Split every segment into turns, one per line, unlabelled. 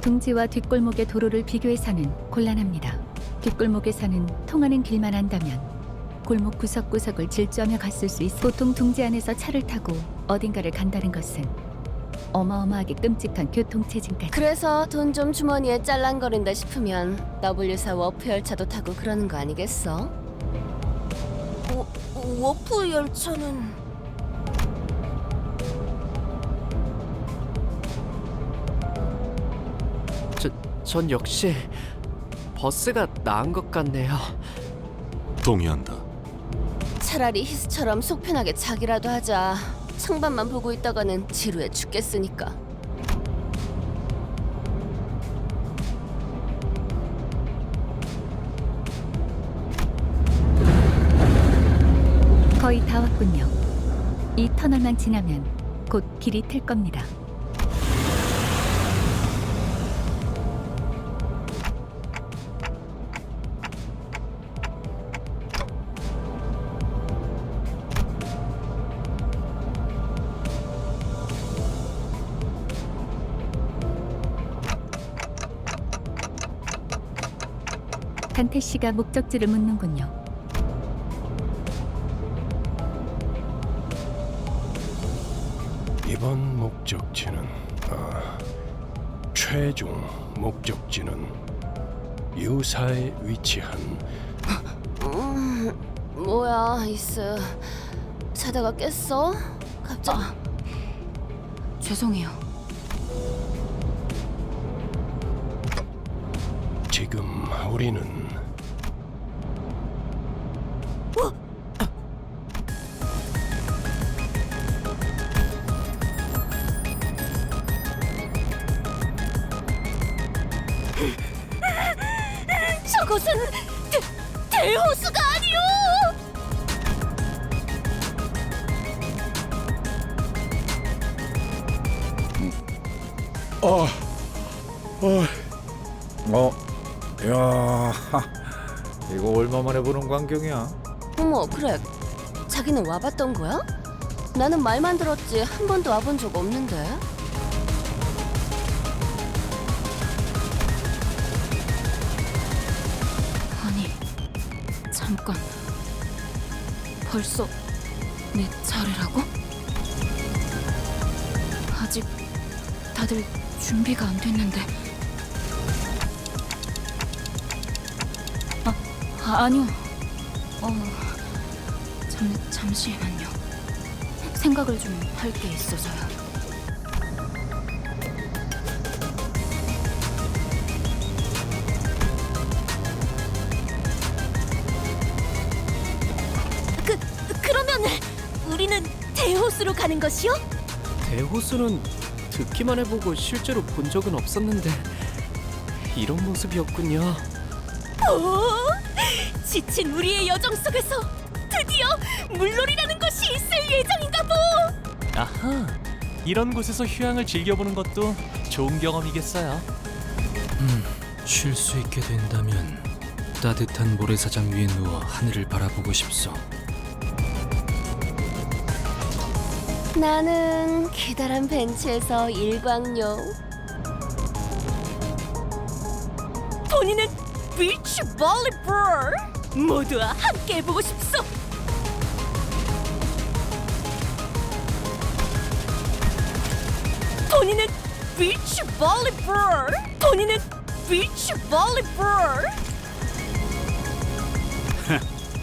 둥지와 뒷골목의 도로를 비교해서는 곤란합니다. 뒷골목에서는 통하는 길만 안다면 골목 구석구석을 질주하며 갔을 수 있어 보통 둥지 안에서 차를 타고 어딘가를 간다는 것은 어마어마하게 끔찍한 교통체증까지.
그래서 돈 좀 주머니에 짤랑거린다 싶으면 W4 워프 열차도 타고 그러는 거 아니겠어? 워프 열차는...
전 역시 버스가 나은 것 같네요.
동의한다.
차라리 히스처럼 속 편하게 자기라도 하자. 창밖만 보고 있다가는 지루해 죽겠으니까.
거의 다 왔군요. 이 터널만 지나면 곧 길이 틀 겁니다. 단태 씨가 목적지를 묻는군요.
이번 목적지는 최종 목적지는 유사에 위치한
뭐야, 이스. 자다가 깼어? 갑자기... 죄송해요.
지금 우리는
저것은 대호수가 아니오!
야, 이거 얼마 만에 보는 광경이야?
어머, 그래. 자기는 와봤던 거야? 나는 말만 들었지 한 번도 와본 적 없는데. 아니, 잠깐. 벌써 내 차례라고? 아직 다들 준비가 안 됐는데. 아니요. 잠시만요. 생각을 좀 할 게 있어서요. 그러면 우리는 대호수로 가는 것이요?
대호수는 듣기만 해보고 실제로 본 적은 없었는데 이런 모습이었군요.
오! 지친 우리의 여정 속에서 드디어 물놀이라는 것이 있을 예정인가 보!
아하, 이런 곳에서 휴양을 즐겨보는 것도 좋은 경험이겠어요.
쉴 수 있게 된다면 따뜻한 모래사장 위에 누워 하늘을 바라보고 싶소.
나는 기다란 벤치에서 일광욕. 본인은 비치 볼리볼 모두와 함께 해보고 싶소. 본인은 비치 볼리볼. 본인은 비치 볼리볼.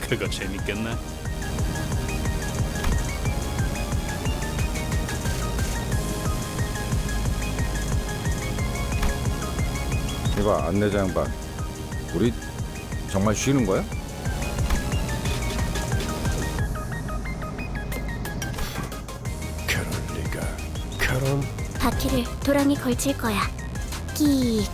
그거 재밌겠네.
이봐, 안내자 양반. 우리 정말 쉬는 거야?
그럴 리가. 그럼
바퀴를 도랑이 걸칠 거야. 끼익.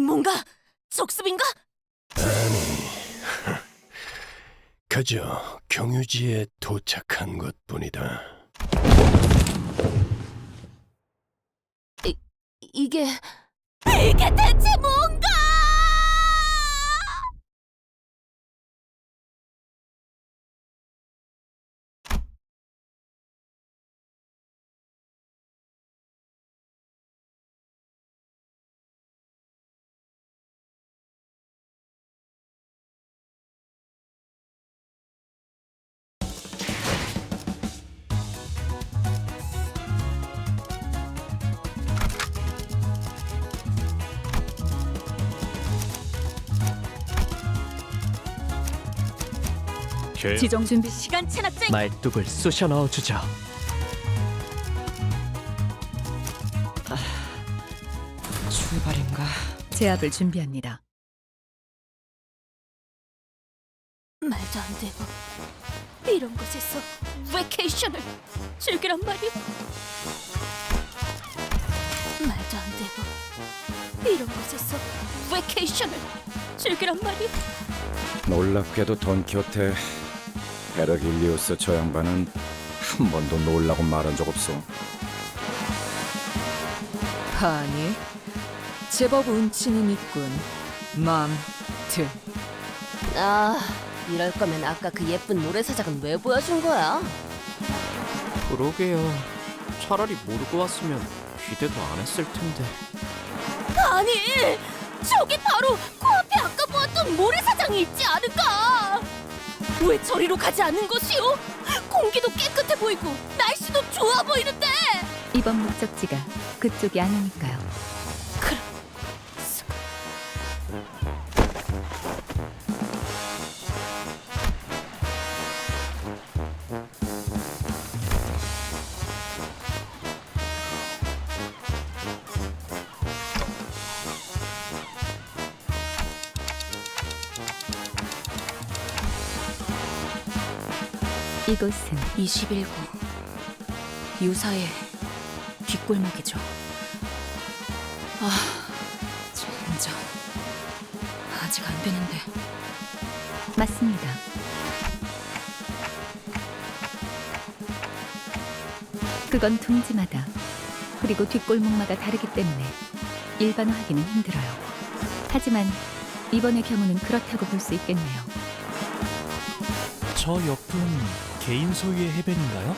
뭔가 적습인가?
그저 경유지에 도착한 것뿐이다.
이게 대체 뭔가?
지정 준비
시간 체납쟁.
말뚝을 쑤셔 넣어주죠.
출발인가?
제압을 준비합니다.
말도 안 되고 이런 곳에서 베케이션을 즐기란 말이야. 말도 안 되고 이런 곳에서 베케이션을 즐기란 말이야.
놀랍게도 돈키호테 베르길리우스 저 양반은 한 번도 놀라고 말한 적 없어.
아니, 제법 운치는 있군. 맘트.
아, 이럴 거면 아까 그 예쁜 모래사장은 왜 보여준 거야?
그러게요. 차라리 모르고 왔으면 기대도 안 했을 텐데.
아니, 저기 바로 코앞에 아까 보았던 모래사장이 있지 않을까? 왜 저리로 가지 않는 것이오? 공기도 깨끗해 보이고 날씨도 좋아 보이는데.
이번 목적지가 그쪽이 아니니까요. 이곳은
21구 유사의 뒷골목이죠. 아, 진짜 아직 안 되는데.
맞습니다. 그건 둥지마다 그리고 뒷골목마다 다르기 때문에 일반화하기는 힘들어요. 하지만 이번의 경우는 그렇다고 볼 수 있겠네요.
저 옆은 개인 소유의 해변인가요?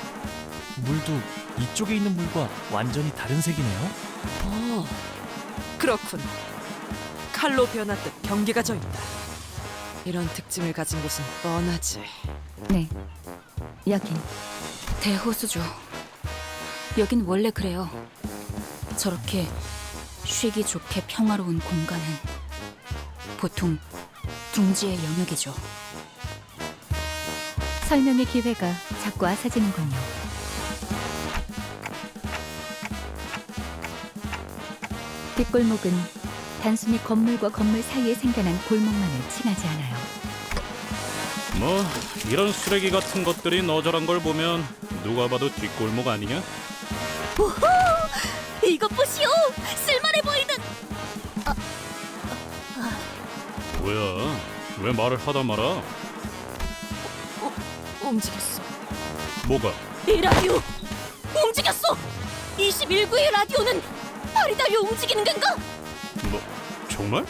물도 이쪽에 있는 물과 완전히 다른 색이네요.
그렇군. 칼로 변화듯 경계가 져 있다. 이런 특징을 가진 곳은 뻔하지.
네, 여긴
대호수죠. 여긴 원래 그래요. 저렇게 쉬기 좋게 평화로운 공간은 보통 둥지의 영역이죠.
설명의 기회가 자꾸 아사지는군요. 뒷골목은 단순히 건물과 건물 사이에 생겨난 골목만을 칭하지 않아요.
뭐 이런 쓰레기 같은 것들이 너저란 걸 보면 누가 봐도 뒷골목 아니냐?
우후! 이것 보시오! 쓸만해 보이는.
뭐야? 왜 말을 하다 말아?
움직였어.
뭐가?
이 라디오 움직였어! 21구의 라디오는 발이 달려 움직이는 건가?
뭐 정말?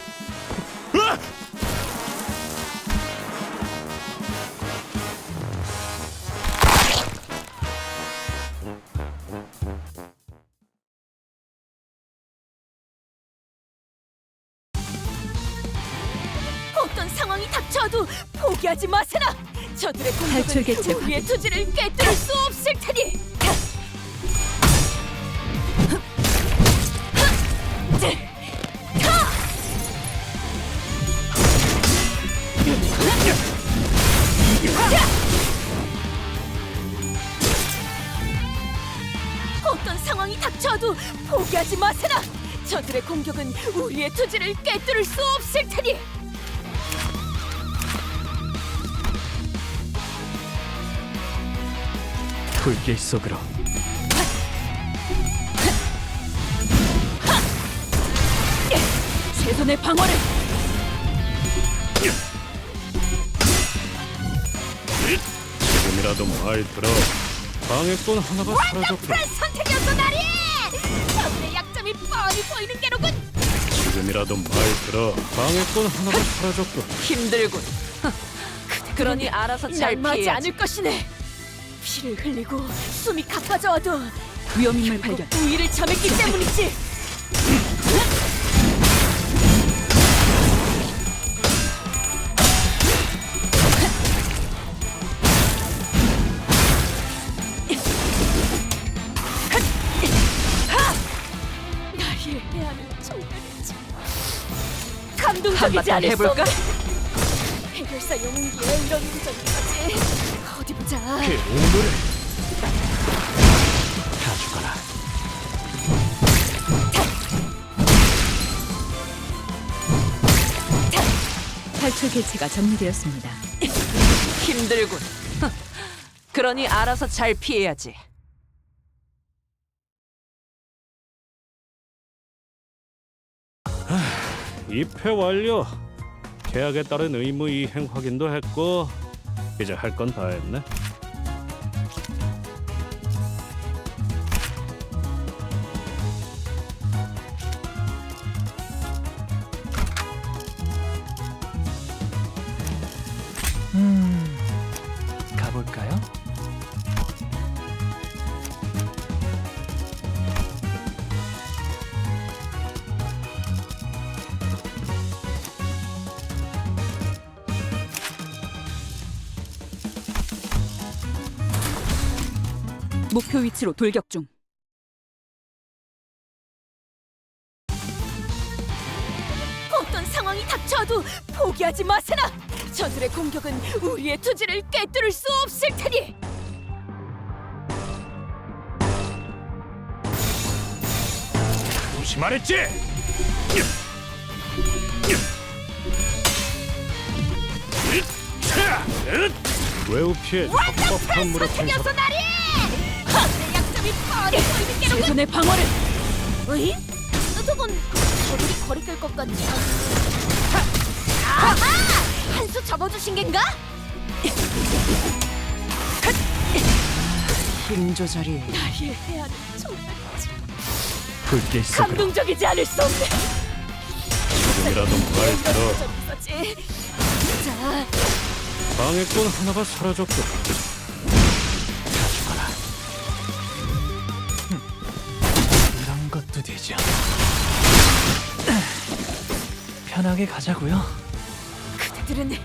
어떤 상황이 닥쳐도 포기하지 마세나! 저들의
탈출 개체
공격은 우리의 투지를 깨뜨릴 수 없을 테니! 어떤 상황이 닥쳐도 포기하지 마세나! 저들의 공격은 우리의 투지를 깨뜨릴 수 없을 테니!
불길 속으로.
최선의 방어를!
지금이라도 말 들어. 방해꾼 하나가 사라졌고.
선택이었어, 나리! 저들의 약점이 뻔히 보이는 게로군!
지금이라도 말 들어. 방해꾼 하나가 사라졌고.
힘들군. 그러니 알아서 잘
날마지
피해야지.
않을 것이네! 피를 흘리고 숨이 가빠져와도
위험인물 발견.
우위를 점했기 때문이지! 나리의 해안은 정말이지 감동적이지
한바탕
않을 수
해볼까?
없네. 해결사 영웅기에 이런 구전까지. 어디 보자.
그 오늘을 다 죽어라.
탈출 개체가 정리되었습니다.
힘들군. 그러니 알아서 잘 피해야지.
입회 완료. 계약에 따른 의무 이행 확인도 했고 이제 할 건 다 했네.
가볼까요?
목표 위치로 돌격 중. 어떤 상황이 닥쳐도 포기하지 마세나. 저들의 공격은 우리의 투지를 꿰뚫을 수 없을 테니.
조심하랬지. 외우 피해 적법한 무력 행사.
나리! 하늘의 약점이 뻔히 보이는 게로 최선의 방어를. 으이? 저건 저들이 거리 깰것 같지 않아. 아하! 한 수 접어주신 겐가?
힘 조절이
나의 해안은 정말
붉게 속으로.
감동적이지 않을 수 없네.
지금이라도 말 들어.
있었지. 자,
방해꾼 하나가 사라졌고.
이런 것도 되죠. 편하게 가자고요.
그대들은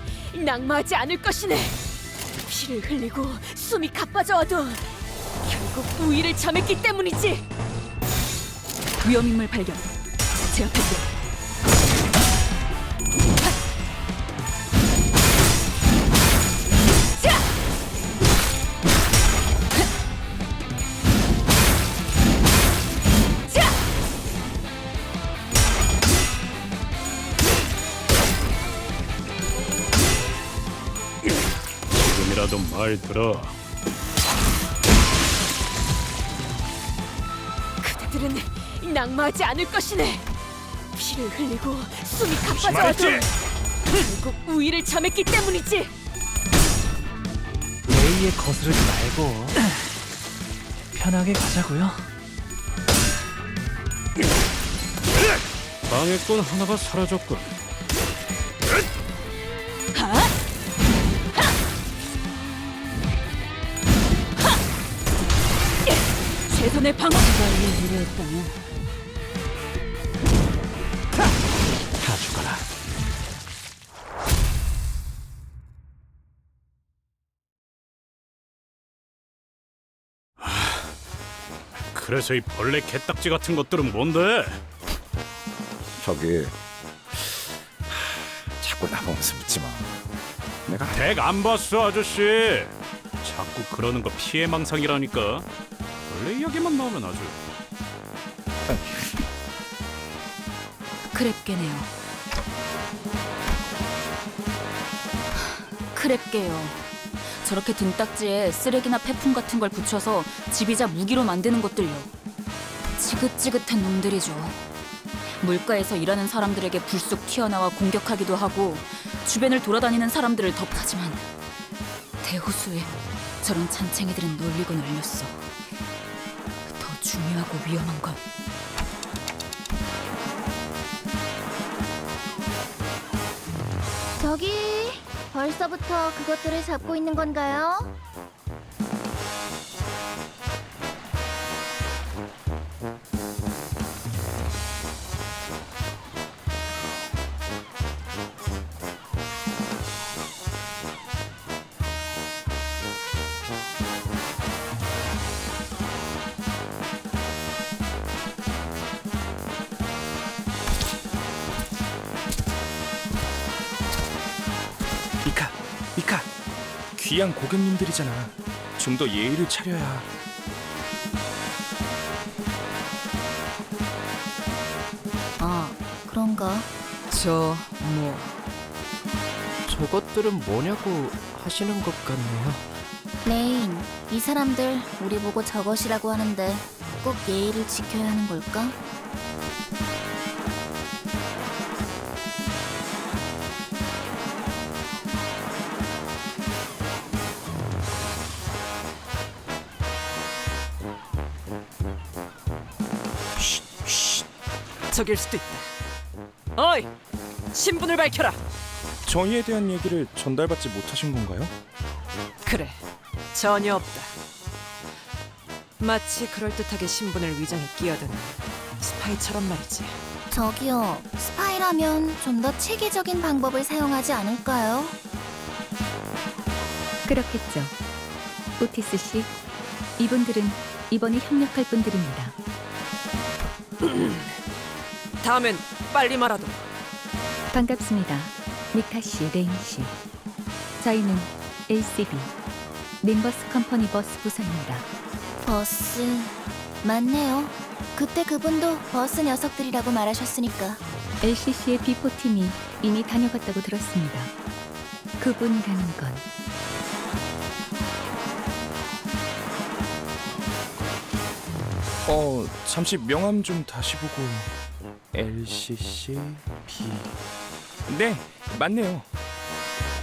낙마하지 않을 것이네. 피를 흘리고 숨이 가빠져와도 결국 우위를 점했기 때문이지. 위험인물 발견. 제압할게.
지금이라도 말 들어.
그대들은 낙마하지 않을 것이네. 피를 흘리고 숨이 가빠져와도
조심하랬지?
결국 우위를 점했기 때문이지.
레이에 거스르지 말고 편하게 가자고요.
방해꾼 하나가 사라졌군.
최선의 방어가 이루어졌다면
다 죽어라.
그래서 이 벌레 개딱지 같은 것들은 뭔데?
저기 자꾸 나보면서 묻지 마. 내가
덱 안 봤어 아저씨. 자꾸 그러는 거 피해망상이라니까. 벌레 이야기만 나오면 아주.
크랩게네요. 크랩게요. 저렇게 등딱지에 쓰레기나 폐품 같은 걸 붙여서 지비자 무기로 만드는 것들요. 지긋지긋한 놈들이죠. 물가에서 일하는 사람들에게 불쑥 튀어나와 공격하기도 하고 주변을 돌아다니는 사람들을 덮하지만 대호수에 저런 잔챙이들은 놀리고 놀렸어. 더 중요하고 위험한 건
저기 벌써부터 그것들을 잡고 있는 건가요?
귀한 고객님들이잖아. 좀 더 예의를 차려야.
아, 그런가?
저것들은 뭐냐고 하시는 것 같네요.
레인, 이 사람들 우리 보고 저것이라고 하는데 꼭 예의를 지켜야 하는 걸까?
저길 수도 있다. 어이! 신분을 밝혀라!
저희에 대한 얘기를 전달받지 못하신 건가요?
그래, 전혀 없다. 마치 그럴듯하게 신분을 위장에 끼어드는 스파이처럼 말이지.
저기요, 스파이라면 좀 더 체계적인 방법을 사용하지 않을까요?
그렇겠죠. 오티스 씨, 이분들은 이번에 협력할 분들입니다.
다음엔 빨리 말하도록.
반갑습니다. 미카 씨, 레인 씨. 저희는 LCB 림버스 컴퍼니 버스 부서입니다.
버스 맞네요. 그때 그분도 버스 녀석들이라고 말하셨으니까.
LCC의 B4팀이 이미 다녀갔다고 들었습니다. 그분이라는 건
잠시 명함 좀 다시 보고. LCC B. 네, 맞네요.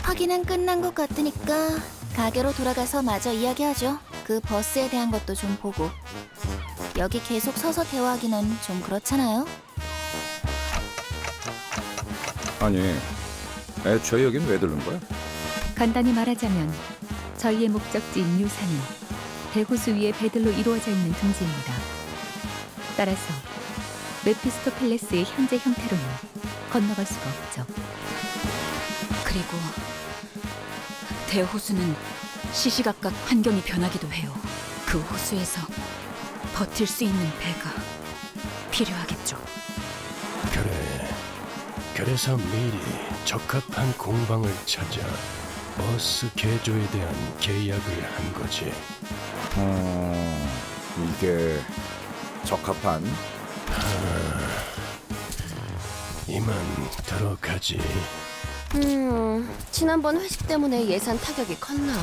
확인은 끝난 것 같으니까 가게로 돌아가서 마저 이야기하죠. 그 버스에 대한 것도 좀 보고. 여기 계속 서서 대화하기는 좀 그렇잖아요.
아니, 애초에 여긴 왜 들른 거야?
간단히 말하자면 저희의 목적지인 유사는 대호수 위의 배들로 이루어져 있는 둥지입니다. 따라서 메피스토 팰레스의 현재 형태로는 건너갈 수가 없죠.
그리고 대호수는 시시각각 환경이 변하기도 해요. 그 호수에서 버틸 수 있는 배가 필요하겠죠.
그래서 미리 적합한 공방을 찾아 버스 개조에 대한 계약을 한 거지.
이게 적합한?
이만 들어가지.
지난번 회식 때문에 예산 타격이 컸나?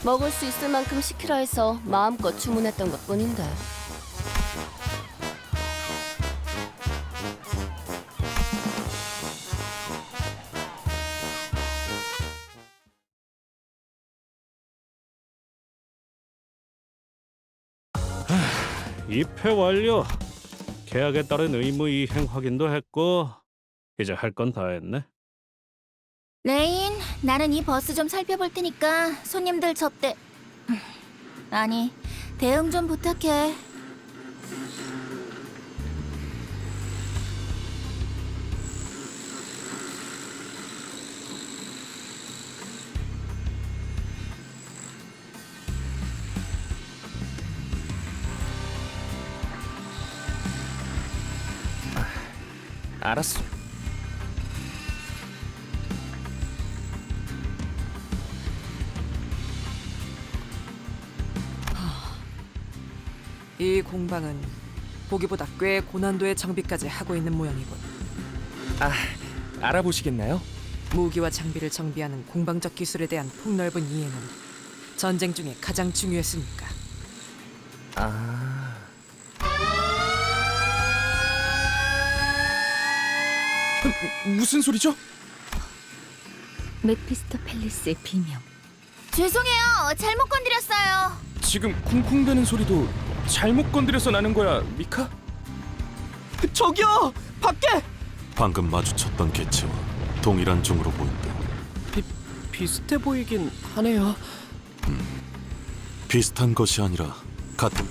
먹을 수 있을 만큼 시키라 해서 마음껏 주문했던 것뿐인데.
입회 완료. 계약에 따른 의무 이행 확인도 했고 이제 할 건 다 했네.
레인, 나는 이 버스 좀 살펴볼 테니까 손님들 접대. 아니, 대응 좀 부탁해.
알았어.
이 공방은 보기보다 꽤 고난도의 정비까지 하고 있는 모양이군.
알아보시겠나요?
무기와 장비를 정비하는 공방적 기술에 대한 폭넓은 이해는 전쟁 중에 가장 중요했으니까.
무슨 소리죠?
메피스토 팰리스의 비명.
죄송해요. 잘못 건드렸어요.
지금 쿵쿵대는 소리도 잘못 건드려서 나는 거야, 미카? 저기요! 밖에!
방금 마주쳤던 개체와 동일한 종으로 보인다.
비슷해 보이긴 하네요.
비슷한 것이 아니라 같은.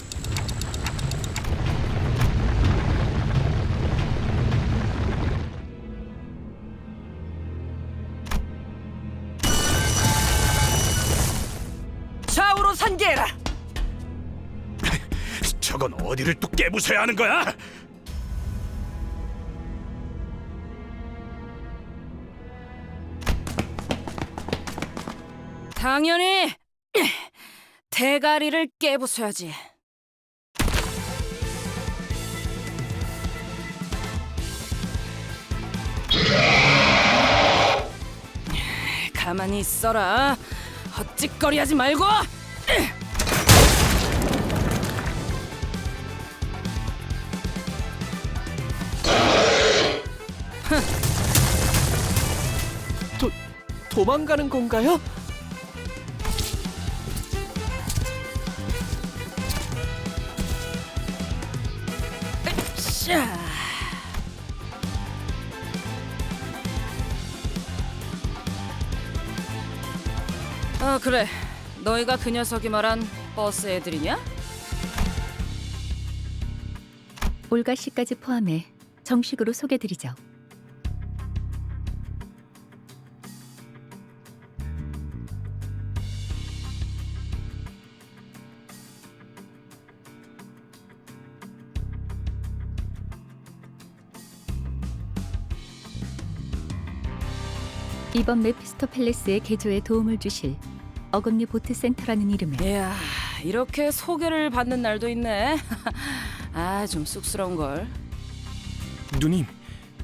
좌우로 산계해라!
저건 어디를 또 깨부숴야 하는 거야?
당연히 대가리를 깨부숴야지. 가만히 있어라. 헛짓거리하지 말고.
도망가는 건가요?
자. 그래. 너희가 그 녀석이 말한 버스 애들이냐?
올가 씨까지 포함해 정식으로 소개드리죠. 이번 메피스토 팰리스의 개조에 도움을 주실 어금니 보트 센터라는 이름의
이야, 이렇게 소개를 받는 날도 있네. 좀 쑥스러운 걸.
누님,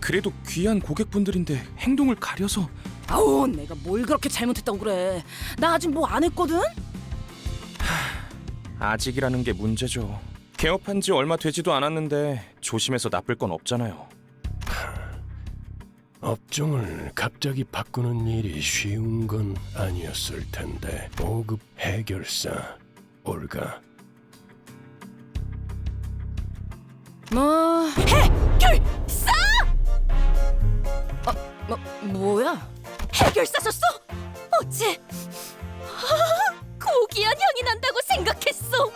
그래도 귀한 고객분들인데 행동을 가려서.
아우, 내가 뭘 그렇게 잘못했다고 그래. 나 아직 뭐 안 했거든.
아직이라는 게 문제죠. 개업한 지 얼마 되지도 않았는데 조심해서 나쁠 건 없잖아요.
업종을 갑자기 바꾸는 일이 쉬운 건 아니었을 텐데. 5급 해결사 올가.
해결사!
뭐야?
해결사셨어? 어째 고귀한 향이 난다고 생각했어.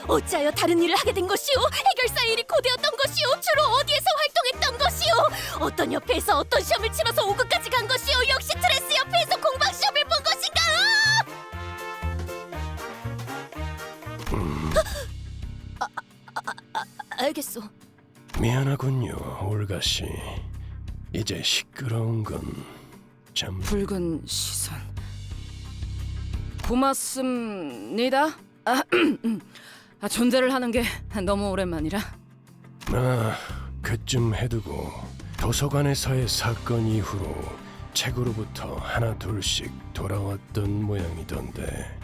어찌하여 다른 일을 하게 된 것이오? 해결사 일이 고되었던 것이오? 주로 어디에서 활동했던 것이오? 어떤 협회에서 어떤 시험을 치러서 5급까지 간 것이오? 역시 트레스 협회에서 공방 시험을 본 것인가? 알겠소.
미안하군요, 올가 씨. 이제 시끄러운 건 참.
붉은 시선. 고맙습니다. 존재를 하는 게 너무 오랜만이라.
그쯤 해두고 도서관에서의 사건 이후로 책으로부터 하나 둘씩 돌아왔던 모양이던데.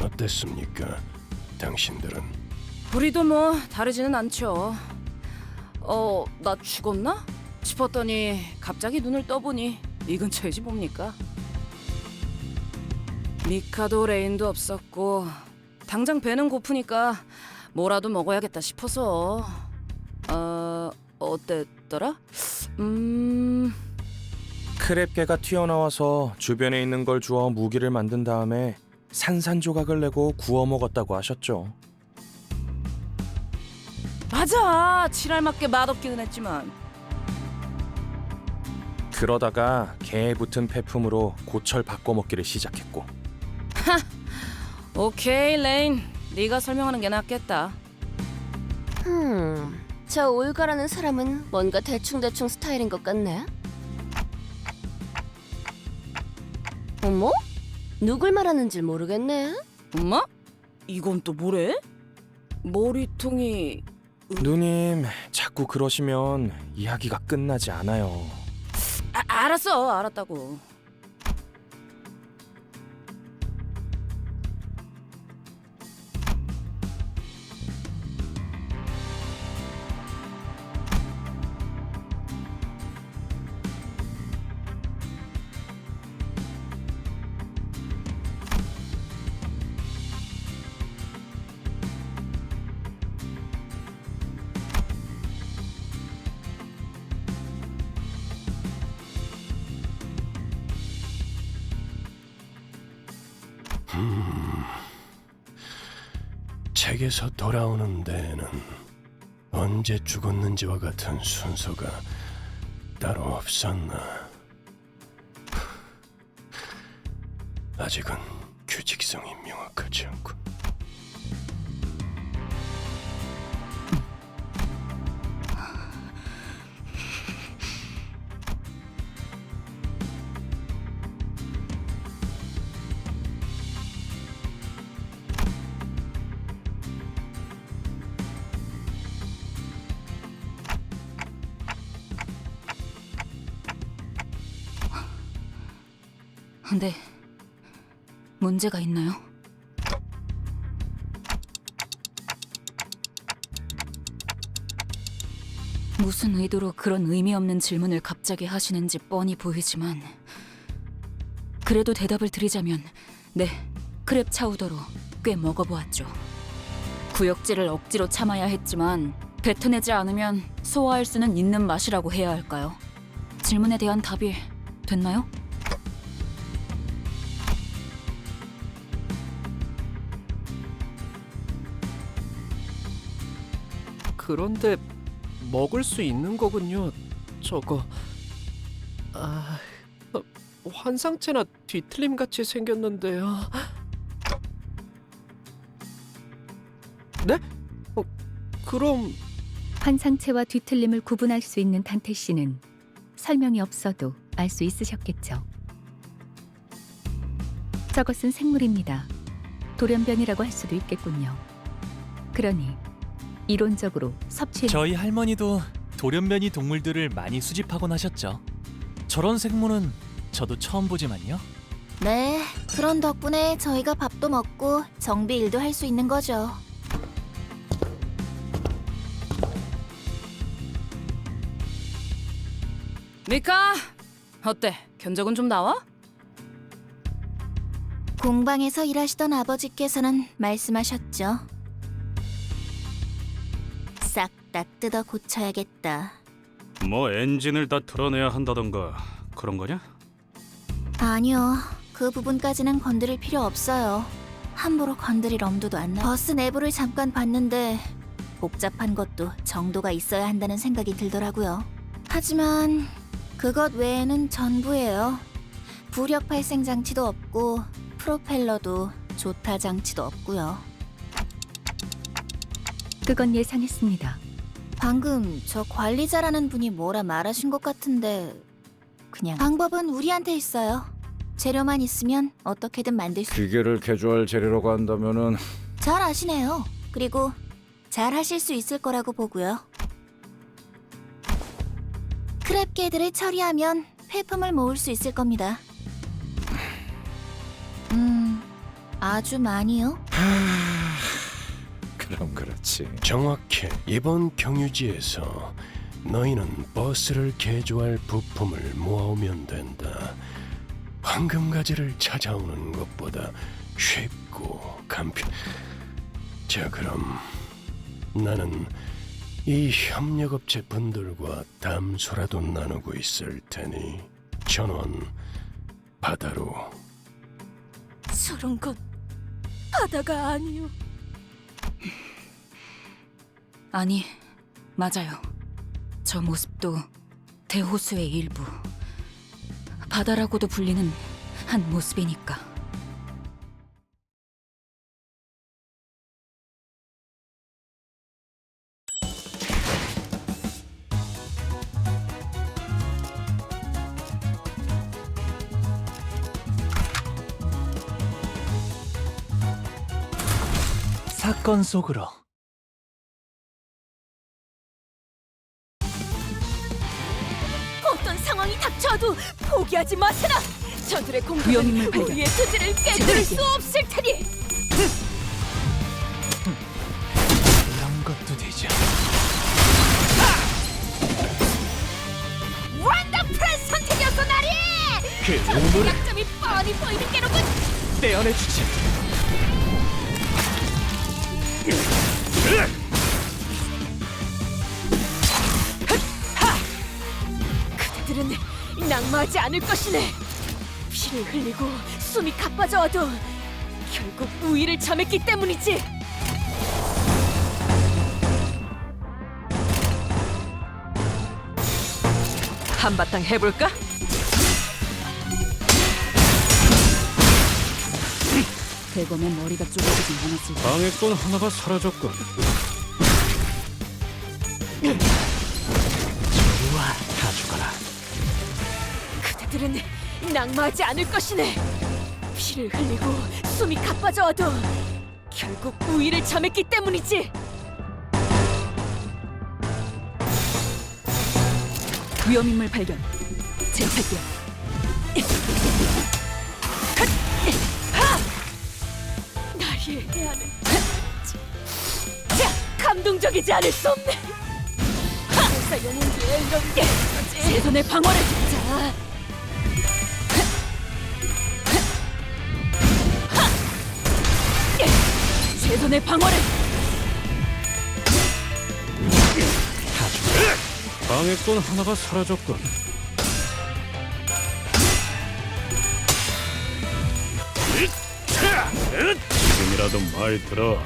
어땠습니까, 당신들은?
우리도 뭐 다르지는 않죠. 나 죽었나? 싶었더니 갑자기 눈을 떠보니 이 근처이지 뭡니까? 미카도 레인도 없었고 당장 배는 고프니까 뭐라도 먹어야겠다 싶어서. 어땠더라?
크랩개가 튀어나와서 주변에 있는 걸 주워 무기를 만든 다음에 산산조각을 내고 구워 먹었다고 하셨죠.
맞아, 칠알맞게 맛없기는 했지만.
그러다가 개에 붙은 폐품으로 고철 바꿔 먹기를 시작했고.
오케이 레인, 네가 설명하는 게 낫겠다.
저 올가라는 사람은 뭔가 대충대충 스타일인 것 같네. 어머? 누굴 말하는지 모르겠네.
엄마? 이건 또 뭐래? 머리통이...
누님, 자꾸 그러시면 이야기가 끝나지 않아요.
알았어, 알았다고.
책에서 돌아오는 데에는 언제 죽었는지와 같은 순서가 따로 없었나. 아직은 규칙성이 명확하지 않고.
근데 문제가 있나요? 무슨 의도로 그런 의미 없는 질문을 갑자기 하시는지 뻔히 보이지만 그래도 대답을 드리자면 네, 크랩 차우더로 꽤 먹어보았죠. 구역질을 억지로 참아야 했지만 뱉어내지 않으면 소화할 수는 있는 맛이라고 해야 할까요? 질문에 대한 답이 됐나요?
그런데 먹을 수 있는 거군요. 저거 환상체나 뒤틀림 같이 생겼는데요. 네? 그럼
환상체와 뒤틀림을 구분할 수 있는 단테 씨는 설명이 없어도 알 수 있으셨겠죠. 저것은 생물입니다. 돌연변이라고 할 수도 있겠군요. 그러니 이론적으로 섭취
저희 할머니도 돌연변이 동물들을 많이 수집하곤 하셨죠. 저런 생물은 저도 처음 보지만요.
네, 그런 덕분에 저희가 밥도 먹고 정비 일도 할 수 있는 거죠.
미카! 어때? 견적은 좀 나와?
공방에서 일하시던 아버지께서는 말씀하셨죠. 싹 다 뜯어 고쳐야겠다.
뭐 엔진을 다 드러내야 한다던가 그런 거냐?
아니요, 그 부분까지는 건드릴 필요 없어요. 함부로 건드릴 엄두도 안 나. 버스 내부를 잠깐 봤는데 복잡한 것도 정도가 있어야 한다는 생각이 들더라고요. 하지만 그것 외에는 전부예요. 부력 발생 장치도 없고 프로펠러도 조타 장치도 없고요.
그건 예상했습니다.
방금 저 관리자라는 분이 뭐라 말하신 것 같은데 그냥 방법은 우리한테 있어요. 재료만 있으면 어떻게든 만들 수.
기계를 개조할 재료라고 한다면은
잘 아시네요. 그리고 잘 하실 수 있을 거라고 보고요. 크랩개들을 처리하면 폐품을 모을 수 있을 겁니다. 아주 많이요?
그럼 그렇지.
정확해. 이번 경유지에서 너희는 버스를 개조할 부품을 모아오면 된다. 황금가지를 찾아오는 것보다 쉽고 간편. 자, 그럼 나는 이 협력업체 분들과 담소라도 나누고 있을 테니 전원 바다로.
저런 건 바다가 아니요. 아니, 맞아요. 저 모습도 대호수의 일부. 바다라고도 불리는 한 모습이니까.
사건 속으로.
어떤 상황이 닥쳐도 포기하지 마세라. 저들의 공격은 우리의 투지를 깨뜨릴 수 없을 테니.
이런 것도 되죠.
원더풀한 선택이었어, 나리!
그 우물을
약점이 뻔히 보이는 게로군.
떼어내주지.
그대들은 낙마하지 않을 것이네. 피를 흘리고 숨이 가빠져와도 결국 우위를 점했기 때문이지. 한바탕 해볼까? 대검의 머리가 쪼개지진 않았을 때
방해꾼 하나가 사라졌군.
좋아, 다 죽어라.
그대들은 낙마하지 않을 것이네. 피를 흘리고 숨이 가빠져와도 결국 우위를 점했기 때문이지. 위험인물 발견. 제압할게요. 피해하는 자, 감동적이지 않을 수 없네. 회사 영웅들의 이런 게 최선의 방어를 자. 최선의 방어를
방해꾼 하나가 사라졌군. 지금이라도 말 들어.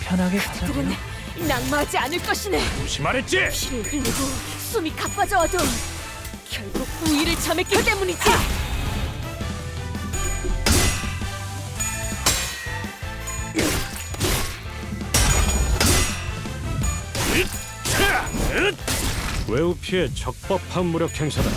편하게 가자고요.
들은 낙마하지 않을 것이네.
조심하랬지?
피를 흘리고 숨이 가빠져와도 결국 우위를 점했기 때문이지.
외우 피해 적법한 무력 행사다.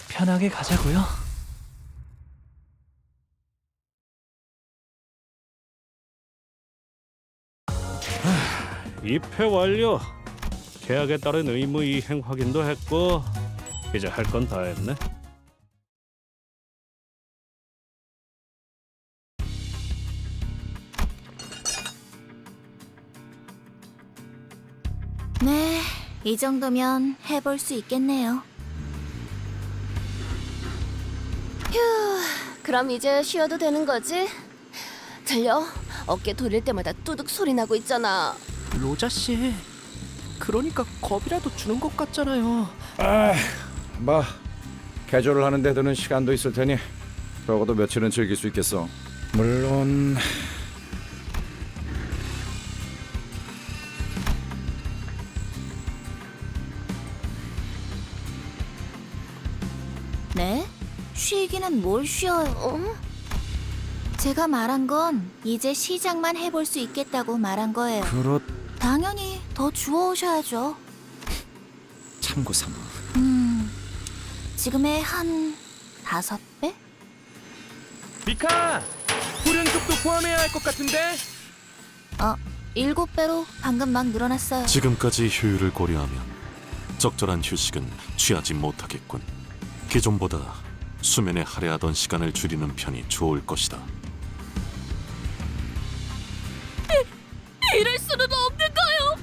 편하게 가자고요.
입회 완료. 계약에 따른 의무 이행 확인도 했고 이제 할 건 다 했네.
네, 이 정도면 해볼 수 있겠네요.
휴, 그럼 이제 쉬어도 되는 거지? 들려? 어깨 돌릴 때마다 뚜둑 소리 나고 있잖아.
로자 씨, 그러니까 겁이라도 주는 것 같잖아요.
뭐 개조를 하는 데 드는 시간도 있을 테니 적어도 며칠은 즐길 수 있겠어. 물론
네? 쉬기는 뭘 쉬어요? 제가 말한 건 이제 시작만 해볼 수 있겠다고 말한 거예요. 당연히 더 주워오셔야죠.
참고 삼아.
지금의 한 5배?
미카! 훈련속도 포함해야 할 것 같은데?
7배로 방금 막 늘어났어요.
지금까지 효율을 고려하면 적절한 휴식은 취하지 못하겠군. 기존보다 수면에 할애하던 시간을 줄이는 편이 좋을 것이다.
이럴 수는 없는 거요.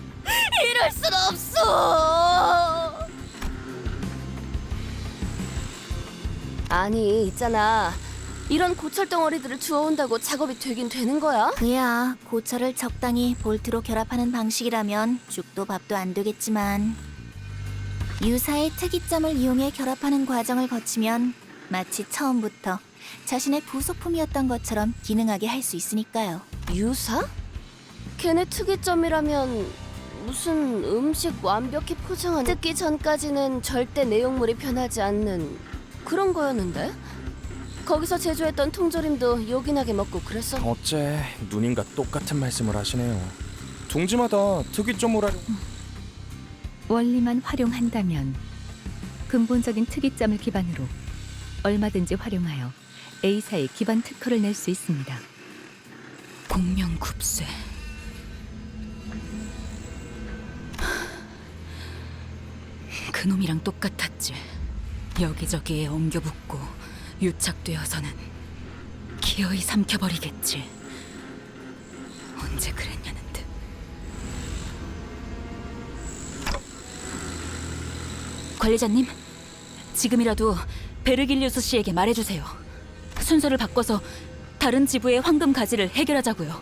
이럴 순 없어. 아니 있잖아. 이런 고철 덩어리들을 주워온다고 작업이 되긴 되는 거야?
그야 고철을 적당히 볼트로 결합하는 방식이라면 죽도 밥도 안 되겠지만 유사의 특이점을 이용해 결합하는 과정을 거치면 마치 처음부터 자신의 부속품이었던 것처럼 기능하게 할 수 있으니까요.
유사? 걔네 특이점이라면 무슨 음식 완벽히 포장한 뜯기 전까지는 절대 내용물이 변하지 않는 그런 거였는데? 거기서 제조했던 통조림도 요긴하게 먹고 그랬어.
어째 누님과 똑같은 말씀을 하시네요. 둥지마다 특이점을 하려.
원리만 활용한다면 근본적인 특이점을 기반으로 얼마든지 활용하여 A사의 기반 특허를 낼 수 있습니다.
공명굽세. 그놈이랑 똑같았지. 여기저기에 엉겨붙고 유착되어서는 기어이 삼켜버리겠지. 언제 그랬냐는 듯. 관리자님, 지금이라도 베르길리우스 씨에게 말해주세요. 순서를 바꿔서 다른 지부의 황금 가지를 해결하자고요.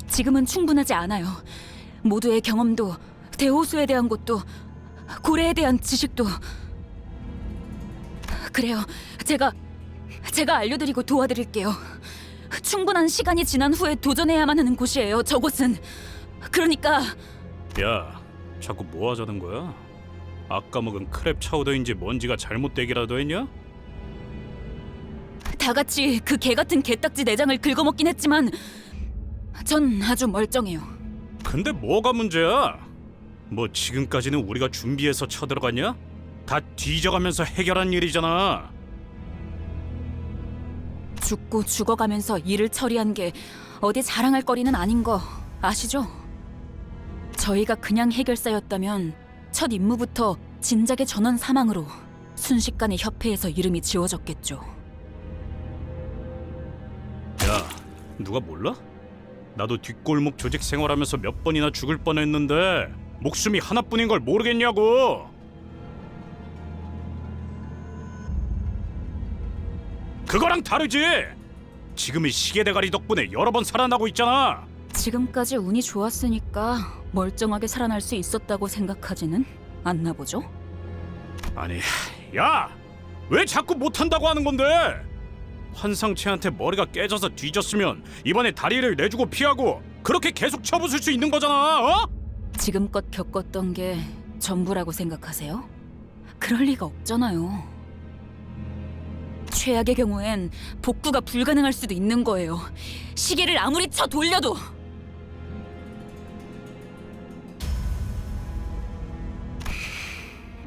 지금은 충분하지 않아요. 모두의 경험도, 대호수에 대한 것도, 고래에 대한 지식도. 그래요. 제가 알려드리고 도와드릴게요. 충분한 시간이 지난 후에 도전해야만 하는 곳이에요. 저곳은. 그러니까.
야, 자꾸 뭐 하자는 거야? 아까 먹은 크랩 차우더인지 뭔지가 잘못되기라도 했냐?
다 같이 그 개 같은 개딱지 내장을 긁어먹긴 했지만 전 아주 멀쩡해요.
근데 뭐가 문제야? 뭐 지금까지는 우리가 준비해서 쳐들어갔냐? 다 뒤져가면서 해결한 일이잖아.
죽고 죽어가면서 일을 처리한 게 어디 자랑할 거리는 아닌 거 아시죠? 저희가 그냥 해결사였다면 첫 임무부터 진작의 전원 사망으로 순식간에 협회에서 이름이 지워졌겠죠.
야, 누가 몰라? 나도 뒷골목 조직 생활하면서 몇 번이나 죽을 뻔했는데 목숨이 하나뿐인 걸 모르겠냐고. 그거랑 다르지. 지금의 시계 대가리 덕분에 여러 번 살아나고 있잖아.
지금까지 운이 좋았으니까 멀쩡하게 살아날 수 있었다고 생각하지는 않나 보죠?
아니, 야! 왜 자꾸 못한다고 하는 건데? 환상체한테 머리가 깨져서 뒤졌으면 이번에 다리를 내주고 피하고 그렇게 계속 쳐부술 수 있는 거잖아, 어?
지금껏 겪었던 게 전부라고 생각하세요? 그럴 리가 없잖아요. 최악의 경우엔 복구가 불가능할 수도 있는 거예요. 시계를 아무리 쳐 돌려도.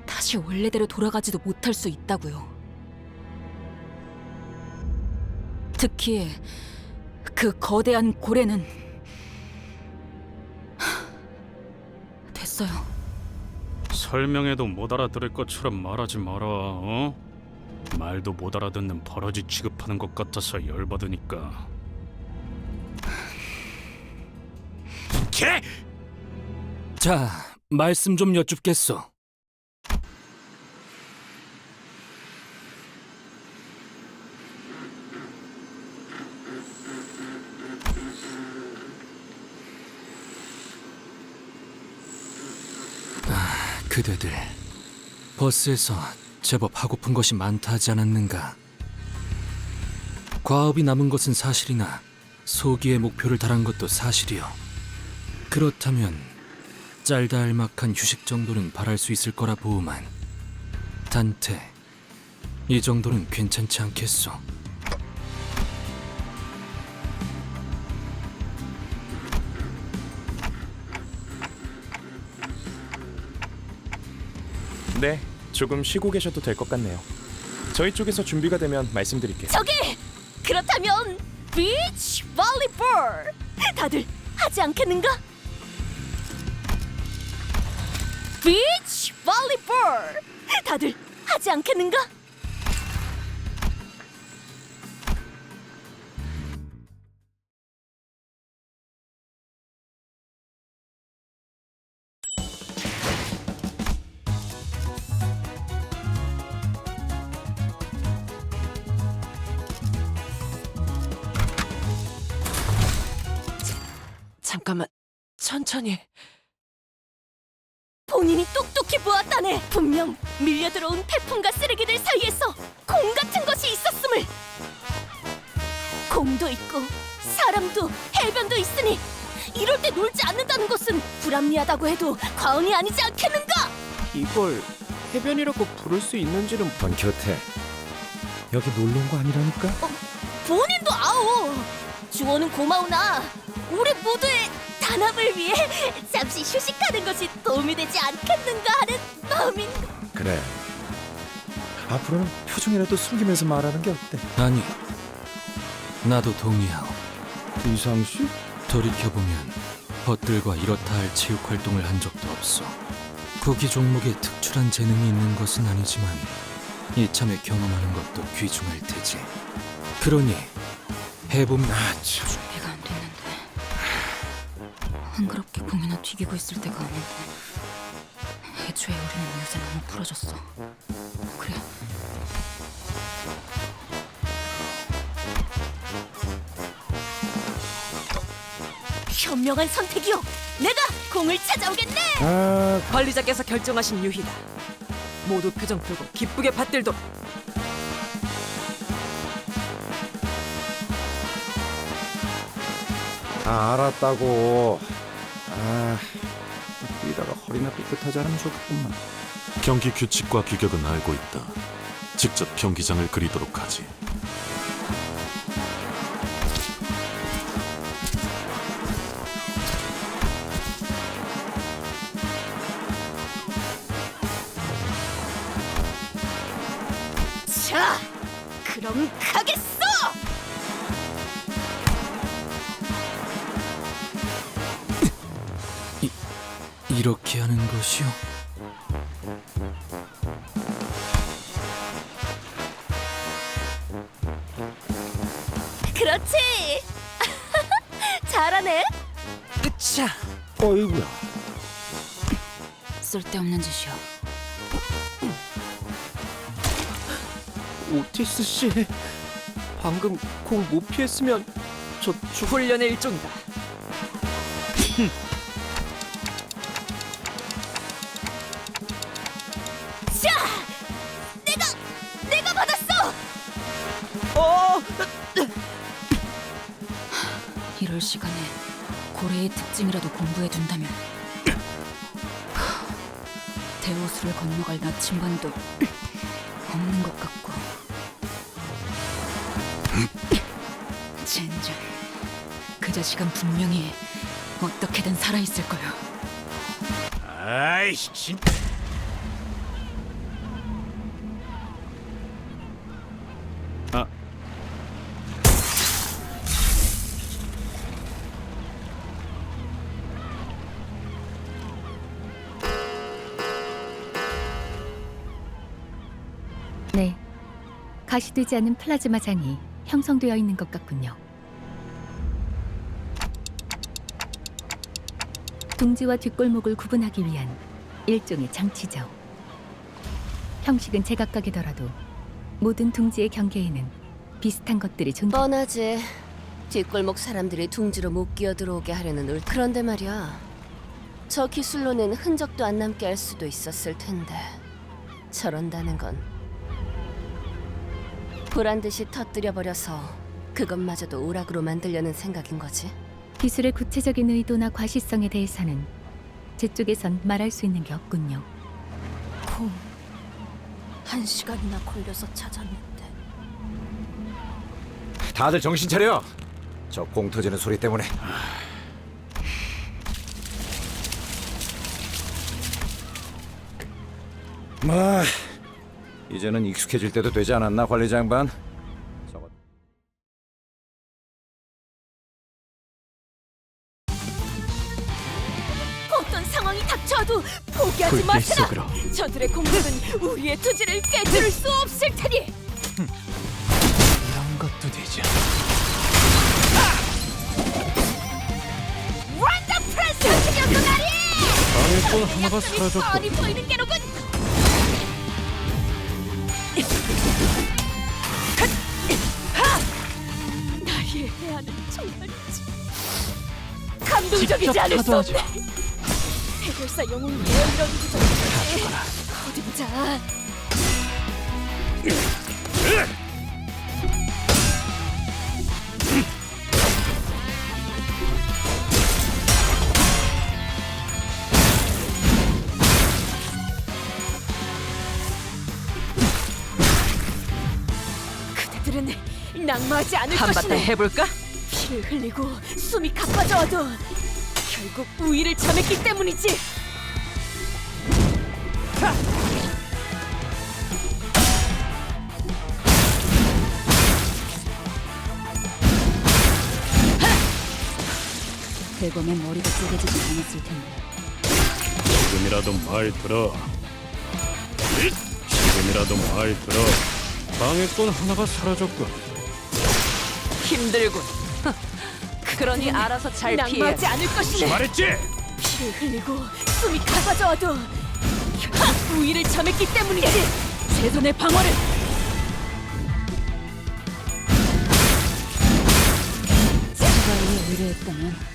다시 원래대로 돌아가지도 못할 수 있다고요. 특히 그 거대한 고래는 됐어요.
설명해도 못 알아들을 것처럼 말하지 마라, 어? 말도 못 알아듣는 버러지 취급하는 것 같아서 열받으니까. 개!
자, 말씀 좀 여쭙겠소. 그대들 버스에서 제법 하고픈 것이 많다 하지 않았는가? 과업이 남은 것은 사실이나 소기의 목표를 달한 것도 사실이요. 그렇다면 짤다알막한 휴식 정도는 바랄 수 있을 거라 보오만, 단테, 이 정도는 괜찮지 않겠소?
네, 조금 쉬고 계셔도 될 것 같네요. 저희 쪽에서 준비가 되면 말씀드릴게요.
저기! 그렇다면 비치 볼리볼! 다들 하지 않겠는가? 비치 볼리볼! 다들 하지 않겠는가?
잠깐만, 천천히.
본인이 똑똑히 보았다네. 분명 밀려들어온 태풍과 쓰레기들 사이에서 공 같은 것이 있었음을. 공도 있고 사람도 해변도 있으니 이럴 때 놀지 않는다는 것은 불합리하다고 해도 과언이 아니지 않겠는가?
이걸 해변이라고 부를 수 있는지는
던키호테, 여기 놀러 온 거 아니라니까?
본인도 아오. 주원은 고마우나 우리 모두의 단합을 위해 잠시 휴식하는 것이 도움이 되지 않겠는가 하는 마음인.
그래, 앞으로는 표정이라도 숨기면서 말하는 게 어때?
아니, 나도 동의하오.
이상씨?
돌이켜보면 벗들과 이렇다 할 체육 활동을 한 적도 없어. 구기 종목에 특출한 재능이 있는 것은 아니지만 이참에 경험하는 것도 귀중할 테지. 그러니 해보면
준비가 안 됐는데 한그렇게 공이나 튀기고 있을 때가 아닌데 애초에 우리는 요새 너무 풀어졌어. 그래, 현명한 선택이요. 내가 공을 찾아오겠네.
관리자께서 결정하신 유희다. 모두 표정 풀고 기쁘게 받들도록.
알았다고. 뛰다가 허리나 삐끗하지 않으면 좋겠구만.
경기 규칙과 규격은 알고 있다. 직접 경기장을 그리도록 하지.
자, 그럼 가겠어!
이렇게 하는 것이요?
그렇지! 잘하네!
으차!
어이구야.
쓸데없는 짓이야.
오티스 씨, 방금 공 못 피했으면 저
훈련의 일종이다.
자! 내가 받았어! 이럴 시간에 고래의 특징이라도 공부해둔다면 대호수를 건너갈 나침반도 없는 것 같고 젠장 그 자식은 분명히 어떻게든 살아있을 거야.
아이씨 진짜. 아.
네, 가시되지 않은 플라즈마장이 형성되어 있는 것 같군요. 둥지와 뒷골목을 구분하기 위한 일종의 장치죠. 형식은 제각각이더라도 모든 둥지의 경계에는 비슷한 것들이
뻔하지. 뒷골목 사람들이 둥지로 못 끼어들어오게 하려는 그런데 말이야. 저 기술로는 흔적도 안 남게 할 수도 있었을 텐데 저런다는 건 보란듯이 터뜨려버려서 그것마저도 오락으로 만들려는 생각인 거지.
기술의 구체적인 의도나 과시성에 대해서는 제 쪽에선 말할 수 있는 게 없군요.
콩 1시간이나 걸려서 찾았는데
다들 정신 차려. 저 공 터지는 소리 때문에. 뭐 이제는 익숙해질 때도 되지 않았나, 관리자 양반?
어떤 상황이 닥쳐도 포기하지
불길
마시라.
속으로.
저들의 공격은 우리의 투지를 깨뜨릴 수 없을 테니.
이런 것도 되죠.
완전 프레스 움직였던 날이.
방해꾼 하나가 사라졌고.
뻔히 보이는 게로군. 나의 해안은 정말이지 감동적이지
직접
않을 수
타도하죠.
없네. 해결사 영웅 예언이라도 정도지. 어디 보자. 그대들은 낙마하지 않을 것이네.
한바탕 해볼까?
피를 흘리고 숨이 가빠져와도 결국 우위를 점했기 때문이지. 대범의 머리가 쪼개지지 않았을 텐데.
지금이라도 말 들어. 지금이라도 말 들어. 방해꾼 하나가 사라졌군.
힘들군. 그러니 알아서 잘 피해.
낙마하지 않을 것이네.
말했지?
피를 흘리고 숨이 가빠져와도 결국 우위를 점했기 때문이지. 최선의 방어를. 스바이에 의뢰했다면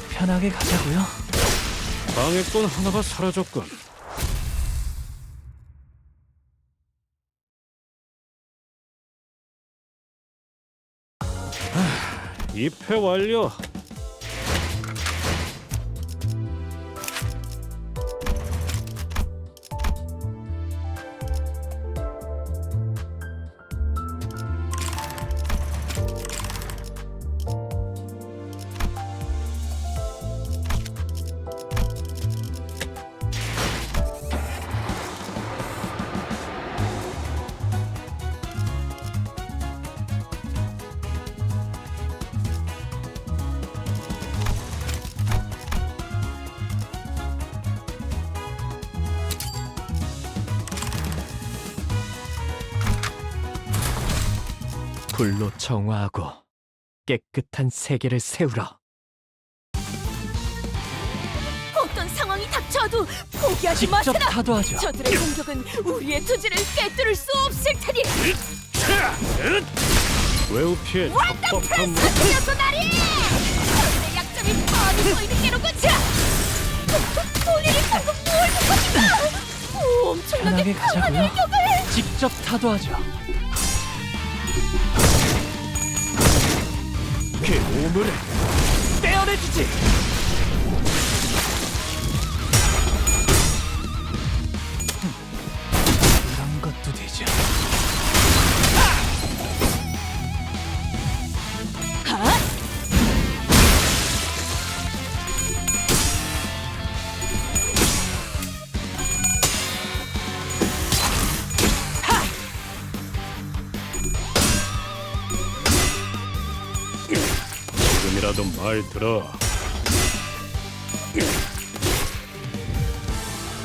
편하게 가자고요.
방해꾼 하나가 사라졌군. 입회 완료.
불로 정화하고 깨끗한 세계를 세우라.
어떤 상황이 닥쳐도 포기하지
직접
마세라.
타도하자.
저들의 공격은 우리의 투지를 깨뜨릴 수 없을 테니.
웨우피의 적법한
사슬려서 나리! 저들의 약점이 뻔히 보이는 게로군. 자! 본인이 방금 뭘 본 것인가? 오, 엄청나게
편하게
강한
가자고요.
일격을!
직접 타도하자. 그 오물을 떼어내주지. 이런 것도 되죠.
지금이라도 말 들어.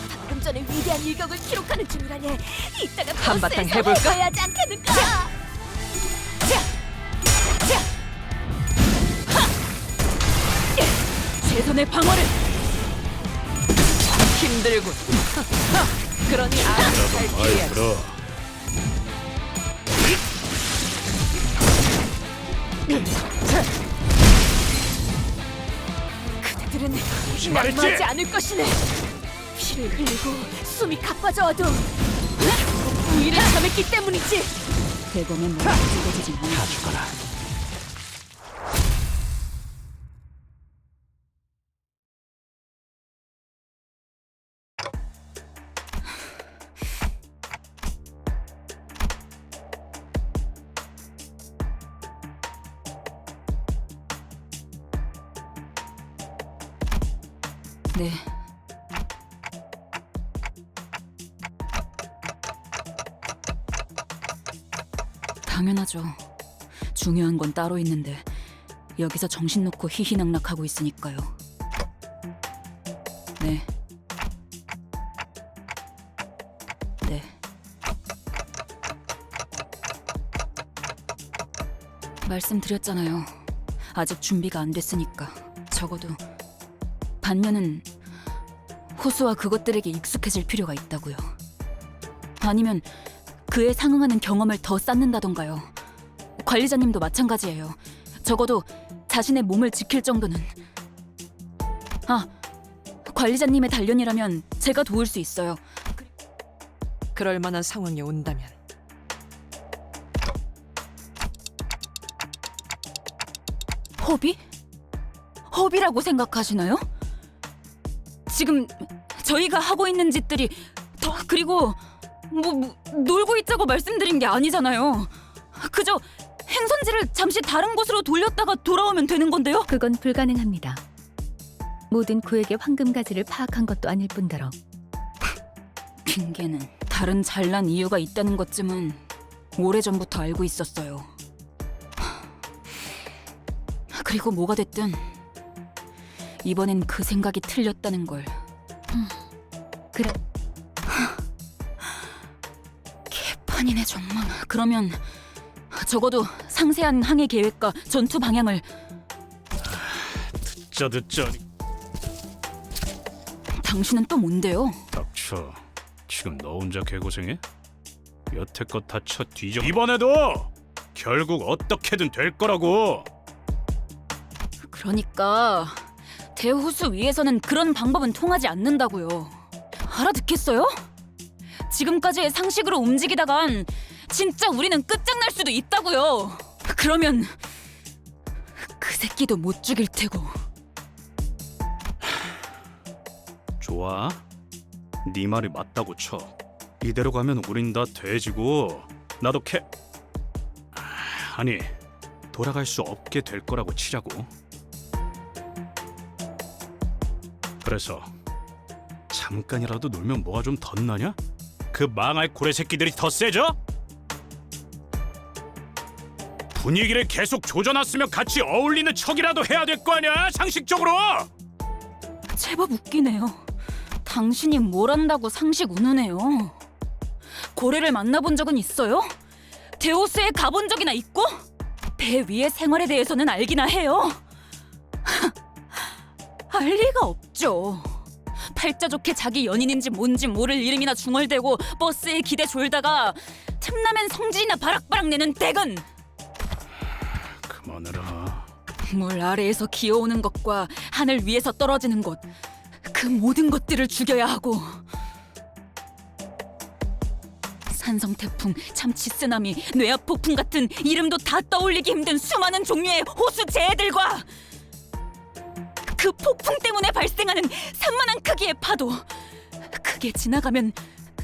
방금 전에 위대한 일격을 기록하는 중이라니. 이따가
한바탕
버스에서
해볼까?
해봐야지 않겠는가? 자!
최선의 방어를. 힘들군. 그러니 알아서 잘
말
피해야지.
들어.
그대들은
말했지?
낙마하지 않을 것이네. 피를 흘리고 숨이 가빠져와도 우위를 점했기 때문이지. 대범한 몸이 찢어지진 않아.
다 죽어라.
네. 당연하죠. 중요한 건 따로 있는데 여기서 정신 놓고 희희낙낙하고 있으니까요. 네. 네. 말씀드렸잖아요. 아직 준비가 안 됐으니까. 적어도 반면은 호수와 그것들에게 익숙해질 필요가 있다고요. 아니면 그에 상응하는 경험을 더 쌓는다던가요. 관리자님도 마찬가지예요. 적어도 자신의 몸을 지킬 정도는. 아, 관리자님의 단련이라면 제가 도울 수 있어요. 그럴 만한 상황이 온다면.
허비? 허비라고 생각하시나요? 지금 저희가 하고 있는 짓들이 더 그리고 뭐 놀고 있자고 말씀드린 게 아니잖아요. 그저 행선지를 잠시 다른 곳으로 돌렸다가 돌아오면 되는 건데요.
그건 불가능합니다. 모든 구획의 황금가지를 파악한 것도 아닐 뿐더러
핑계는 다른 잘난 이유가 있다는 것쯤은 오래전부터 알고 있었어요. 그리고 뭐가 됐든 이번엔 그 생각이 틀렸다는 걸.
그래.
개판이네 정말. 그러면 적어도 상세한 항해 계획과 전투 방향을.
듣자.
당신은 또 뭔데요?
닥쳐. 지금 너 혼자 개고생해? 여태껏 다 쳐 뒤져. 이번에도 결국 어떻게든 될 거라고.
그러니까 대호수 위에서는 그런 방법은 통하지 않는다고요. 알아듣겠어요? 지금까지의 상식으로 움직이다간 진짜 우리는 끝장날 수도 있다고요. 그러면 그 새끼도 못 죽일 테고.
좋아. 네 말이 맞다고 쳐. 이대로 가면 우린 다 돼지고 나도 아니 돌아갈 수 없게 될 거라고 치자고. 그래서 잠깐이라도 놀면 뭐가 좀 덧나냐? 그 망할 고래 새끼들이 더 세져? 분위기를 계속 조져놨으면 같이 어울리는 척이라도 해야 될 거 아니야, 상식적으로.
제법 웃기네요. 당신이 뭘 안다고 상식 운우네요. 고래를 만나본 적은 있어요? 데오스에 가본 적이나 있고? 배 위의 생활에 대해서는 알기나 해요. 알 리가 없죠. 팔자 좋게 자기 연인인지 뭔지 모를 이름이나 중얼대고 버스에 기대 졸다가 틈나면 성질이나 바락바락 내는 댁은
그만해라.
물 아래에서 기어오는 것과 하늘 위에서 떨어지는 것, 그 모든 것들을 죽여야 하고 산성 태풍, 참치 쓰나미, 뇌압 폭풍 같은 이름도 다 떠올리기 힘든 수많은 종류의 호수 재해들과 그 폭풍 때문에 발생하는 산만한 크기의 파도, 크게 지나가면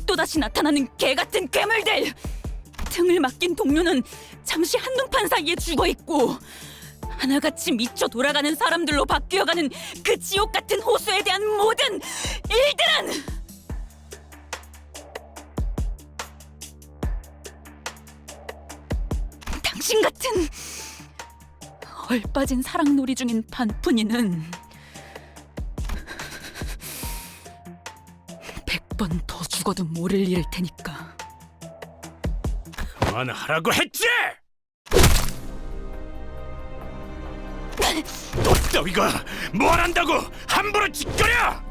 또다시 나타나는 개같은 괴물들, 등을 맡긴 동료는 잠시 한눈판 사이에 죽어있고 하나같이 미쳐 돌아가는 사람들로 바뀌어가는 그 지옥 같은 호수에 대한 모든 일들은 당신 같은 얼빠진 사랑놀이 중인 반푼이는 100번 더 죽어도 모를 일일 테니까.
그만하라고 했지! 너 따위가 뭘 한다고 함부로 짓거려!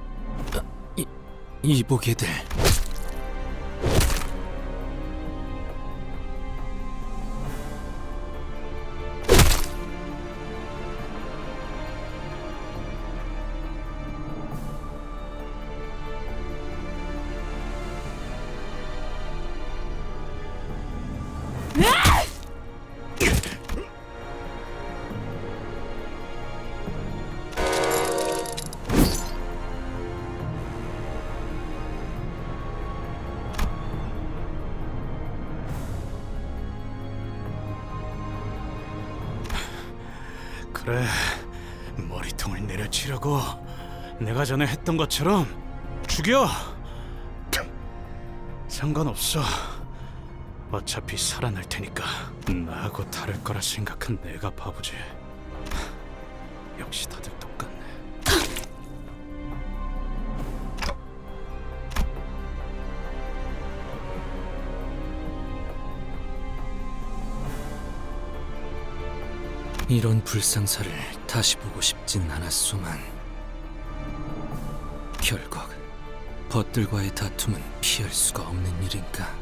이보게들.
그래, 머리통을 내려치려고 내가 전에 했던 것처럼 죽여! 상관없어. 어차피 살아날 테니까. 나하고 다를 거라 생각한 내가 바보지. 역시 다들 똑같네.
이런 불상사를 다시 보고 싶진 않았소만 결국 벗들과의 다툼은 피할 수가 없는 일인가.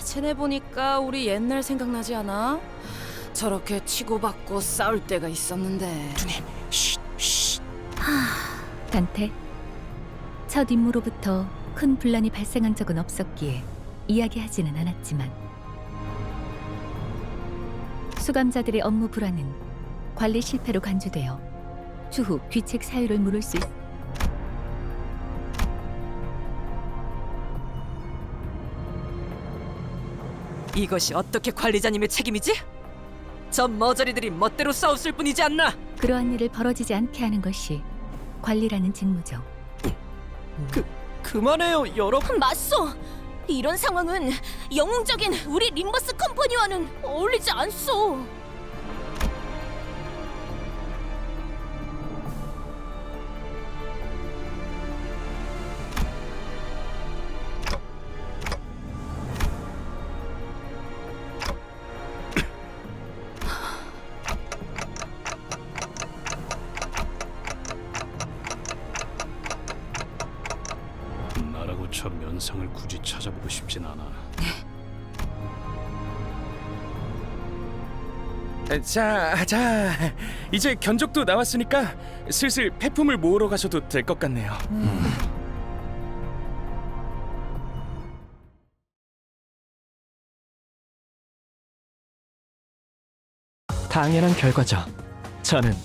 쟤네 보니까 우리 옛날 생각나지 않아? 저렇게 치고받고 싸울 때가 있었는데.
단테, 첫 임무로부터 큰 분란이 발생한 적은 없었기에 이야기하지는 않았지만 수감자들의 업무 불안은 관리 실패로 간주되어 추후 귀책 사유를 물을 수 있...
이것이 어떻게 관리자님의 책임이지? 저 머저리들이 멋대로 싸웠을 뿐이지 않나?
그러한 일을 벌어지지 않게 하는 것이 관리라는 직무죠.
그만해요, 여러분.
맞소! 이런 상황은 영웅적인 우리 림버스 컴퍼니와는 어울리지 않소!
나라고 저 면상을 굳이 찾아보고 싶진 않아.
자, 이제 견적도 나왔으니까 슬슬 폐품을 모으러 가셔도 될 것 같네요.
당연한 결과죠. 저는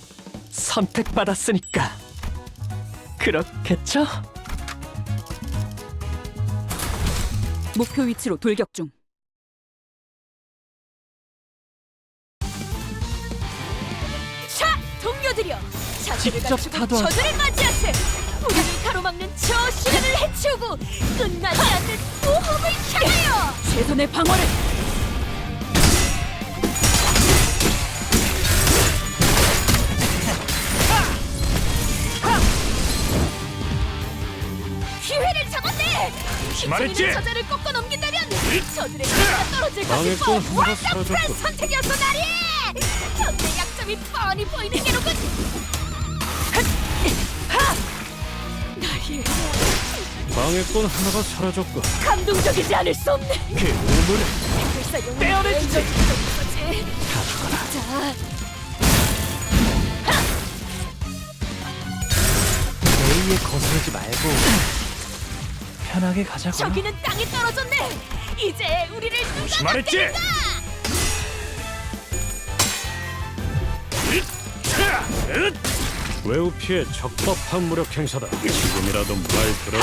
선택받았으니까. 그렇겠죠?
목표 위치로 돌격 중. 자, 동료들이여! 자들을
직접
갖추고
타도하자.
저들을 맞이하세! 우리를 가로막는 저 시련을 해치우고 끝나지 않는 모험을 향하여! 최선의 방어를! 기회를 잡았네!
말했지!
저자를 꺾어 넘긴다면 저들의 기가 떨어질 것이
망했고
뭐
하나가 사라졌고.
선택이었어 나리. 현대 약점이 뻔히 보이는 게로군. 나리,
방해꾼 하나가 사라졌고.
감동적이지 않을 수 없네.
그 우물을
불사용
떼어내주지.
자,
A에 거스르지 말고 편하게 가자고.
저기는 땅이 떨어졌네. 이제 우리를 누가
말했지? 외우피의 적법한 무력 행사다. 지금이라도 말 들어.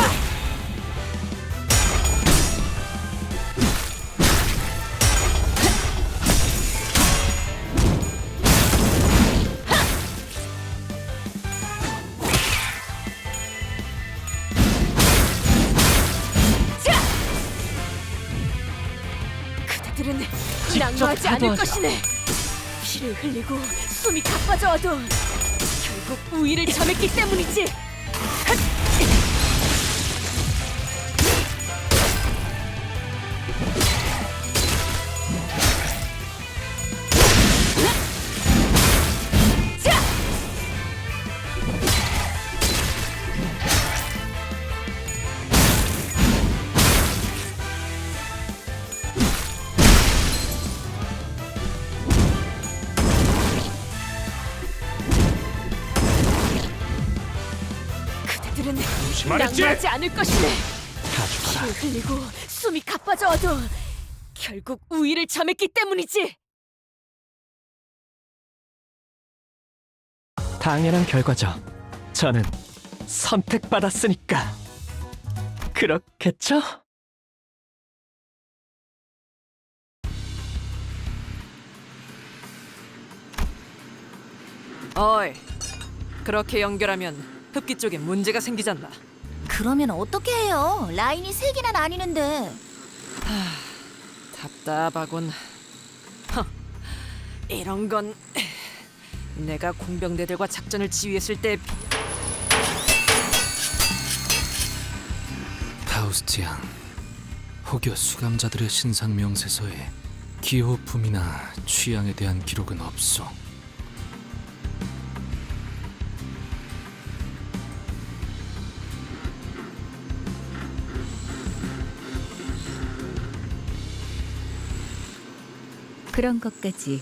그대들은
직접
낭만하지 않을
파도하자.
것이네. 피를 흘리고 숨이 가빠져와도 결국 우위를 점했기 때문이지. 그대들은
말했지?
낭만하지 않을 것이네.
다 죽어라.
피를 흘리고 숨이 가빠져와도 결국 우위를 점했기 때문이지.
당연한 결과죠. 저는 선택받았으니까. 그렇겠죠?
어이, 그렇게 연결하면 흡기 쪽에 문제가 생기잖아.
그러면 어떻게 해요? 라인이 3개나 나뉘는데.
답답하군. 허, 이런 건 내가 공병대들과 작전을 지휘했을 때
파우스티앙, 혹여 수감자들의 신상 명세서에 기호품이나 취향에 대한 기록은 없소.
그런 것까지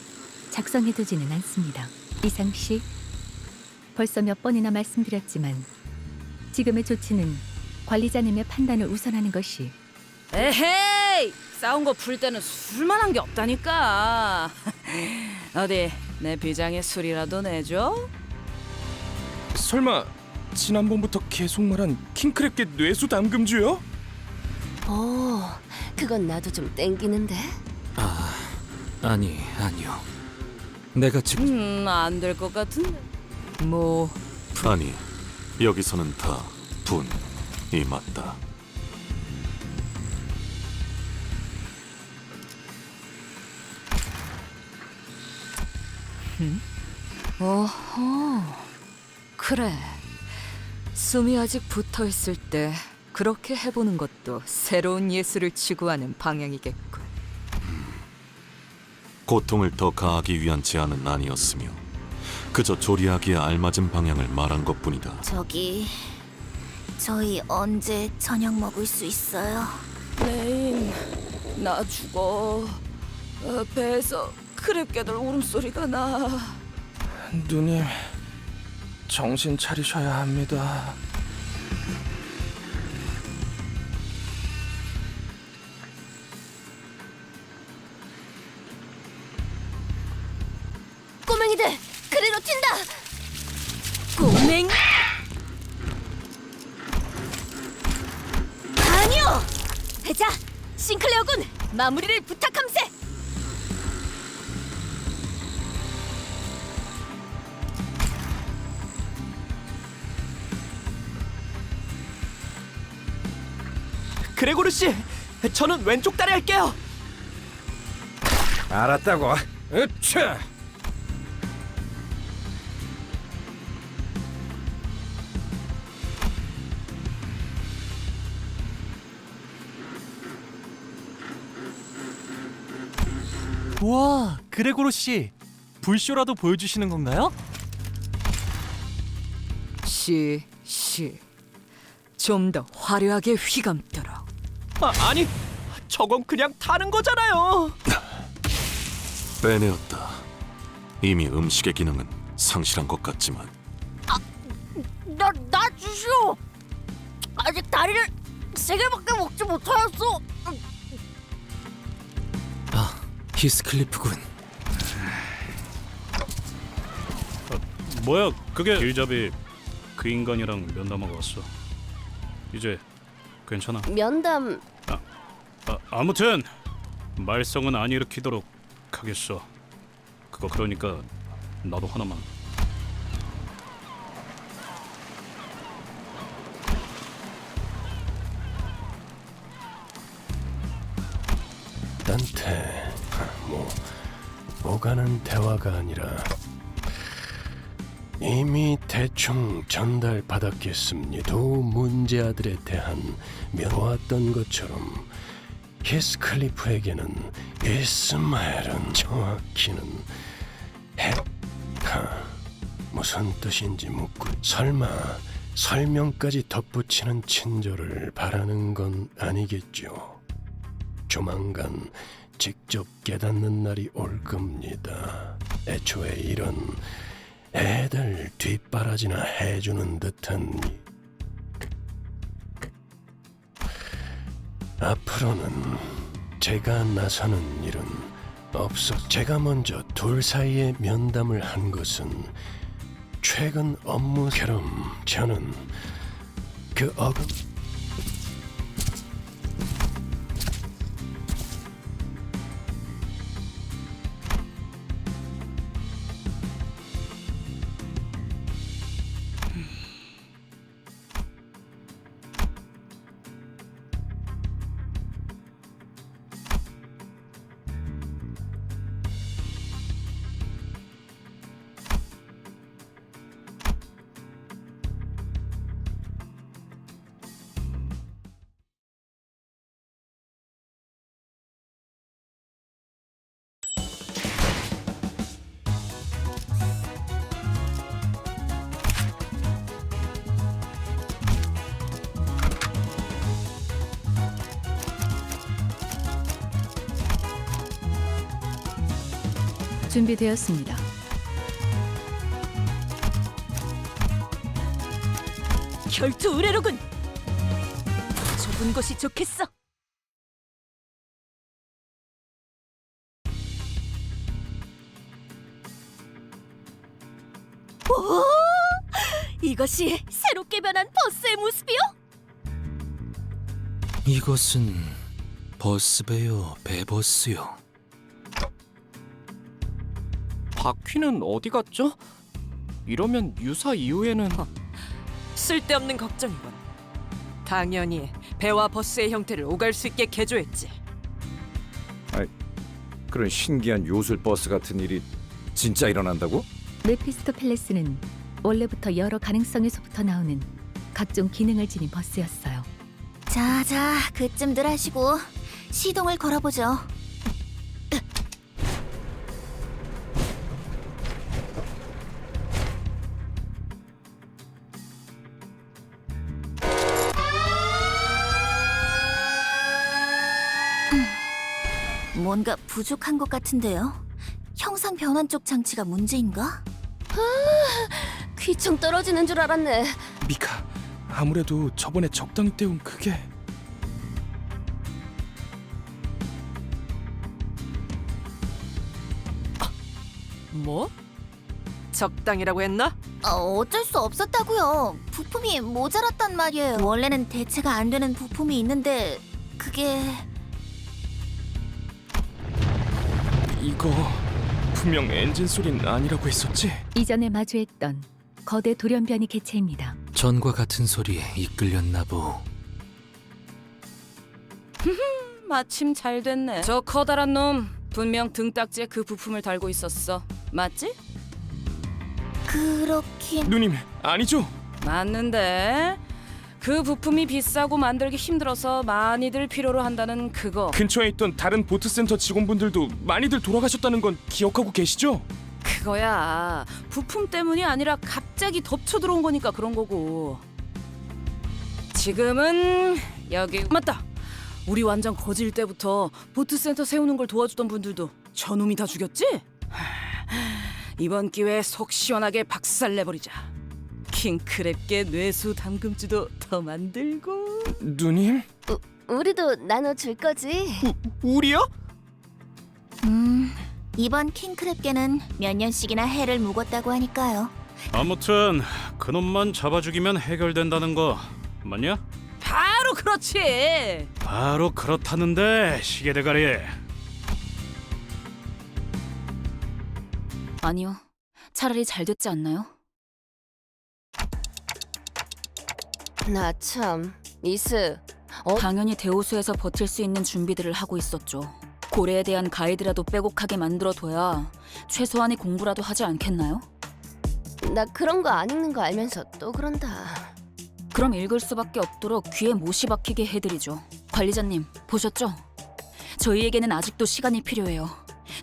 작성해두지는 않습니다. 이상 씨, 벌써 몇 번이나 말씀드렸지만 지금의 조치는 관리자님의 판단을 우선하는 것이
에헤이! 싸운 거 풀 때는 술만한 게 없다니까. 어디 내 비장의 술이라도 내줘?
설마 지난번부터 계속 말한 킹크랩계 뇌수 담금주요?
그건 나도 좀 땡기는데.
아니요. 내가 지금
안 될 것 같은데. 뭐
아니, 여기서는 다 분이 맞다.
어허, 그래. 숨이 아직 붙어 있을 때 그렇게 해보는 것도 새로운 예술을 추구하는 방향이겠군.
고통을 더 가하기 위한 제안은 아니었으며 그저 조리하기에 알맞은 방향을 말한 것뿐이다.
저희 언제 저녁 먹을 수 있어요?
레인, 나 죽어. 배에서 크랩개들 울음소리가 나.
누님, 정신 차리셔야 합니다.
꼬맹이들, 그리로 튄다. 꼬맹이? 아니요. 자, 싱클레어군, 마무리를 부탁함세.
그레고르 씨, 저는 왼쪽 다리 할게요.
알았다고. 으차!
와, 그레고로 씨, 불쇼라도 보여주시는 건가요?
좀 더 화려하게 휘감도록.
아니, 저건 그냥 타는 거잖아요.
빼내었다. 이미 음식의 기능은 상실한 것 같지만
나 주시오. 아직 다리를 3개밖에 먹지 못하였어.
아, 히스클리프군.
뭐야 그게? 길잡이 그 인간이랑 면담하고 왔어. 이제 괜찮아.
면담.
아무튼 말썽은 안 일으키도록 하겠어. 그거 그러니까 나도 하나만.
딴테 오가는 대화가 아니라 이미 대충 전달받았겠습니다. 두 문제아들에 대한 면왔던 것처럼 히스클리프에게는 이스마엘은 정확히는 무슨 뜻인지 묻고 설마 설명까지 덧붙이는 친절을 바라는 건 아니겠죠. 조만간 직접 깨닫는 날이 올 겁니다. 애초에 이런 애들 뒷바라지나 해주는 듯한 앞으로는 제가 나서는 일은 없어. 제가 먼저 둘 사이에 면담을 한 것은 최근 업무처럼 저는 그
준비되었습니다.
결투 의뢰로군. 좁은 것이 좋겠어. 오! 이것이 새롭게 변한 버스의 모습이요?
이것은 버스배요, 배버스요.
바퀴는 어디 갔죠? 이러면 유사 이후에는
쓸데없는 걱정이군. 당연히 배와 버스의 형태를 오갈 수 있게 개조했지.
그런 신기한 요술 버스 같은 일이 진짜 일어난다고?
메피스토펠레스는 원래부터 여러 가능성에서부터 나오는 각종 기능을 지닌 버스였어요.
자자, 그쯤들 하시고 시동을 걸어보죠. 뭔가 부족한 것 같은데요? 형상 변환 쪽 장치가 문제인가?
귀청 떨어지는 줄 알았네.
미카, 아무래도 저번에 적당히 때운 그게
뭐? 적당이라고 했나?
어쩔 수 없었다고요. 부품이 모자랐단 말이에요. 원래는 대체가 안 되는 부품이 있는데 그게...
이거 분명 엔진 소리는 아니라고 했었지?
이전에 마주했던 거대 돌연변이 개체입니다.
전과 같은 소리에 이끌렸나 보.
마침 잘 됐네. 저 커다란 놈 분명 등딱지에 그 부품을 달고 있었어. 맞지?
그렇긴...
누님, 아니죠?
맞는데
그 부품이 비싸고 만들기 힘들어서 많이들 필요로 한다는 그거.
근처에 있던 다른 보트센터 직원분들도 많이들 돌아가셨다는 건 기억하고 계시죠?
그거야. 부품 때문이 아니라 갑자기 덮쳐 들어온 거니까 그런 거고. 지금은 여기 맞다. 우리 완전 거질 때부터 보트센터 세우는 걸 도와주던 분들도 저놈이 다 죽였지? 이번 기회에 속 시원하게 박살내버리자. 킹크랩계 뇌수 담금주도 더 만들고.
누님?
우리도 나눠줄 거지?
우리요?
이번 킹크랩계는 몇 년씩이나 해를 묵었다고 하니까요.
아무튼 그놈만 잡아 죽이면 해결된다는 거 맞냐?
바로 그렇지.
바로 그렇다는데 시계 대가리.
아니요. 차라리 잘 됐지 않나요?
나 참, 이스.
당연히 대호수에서 버틸 수 있는 준비들을 하고 있었죠. 고래에 대한 가이드라도 빼곡하게 만들어둬야 최소한의 공부라도 하지 않겠나요?
나 그런 거 안 읽는 거 알면서 또 그런다.
그럼 읽을 수밖에 없도록 귀에 못이 박히게 해드리죠. 관리자님, 보셨죠? 저희에게는 아직도 시간이 필요해요.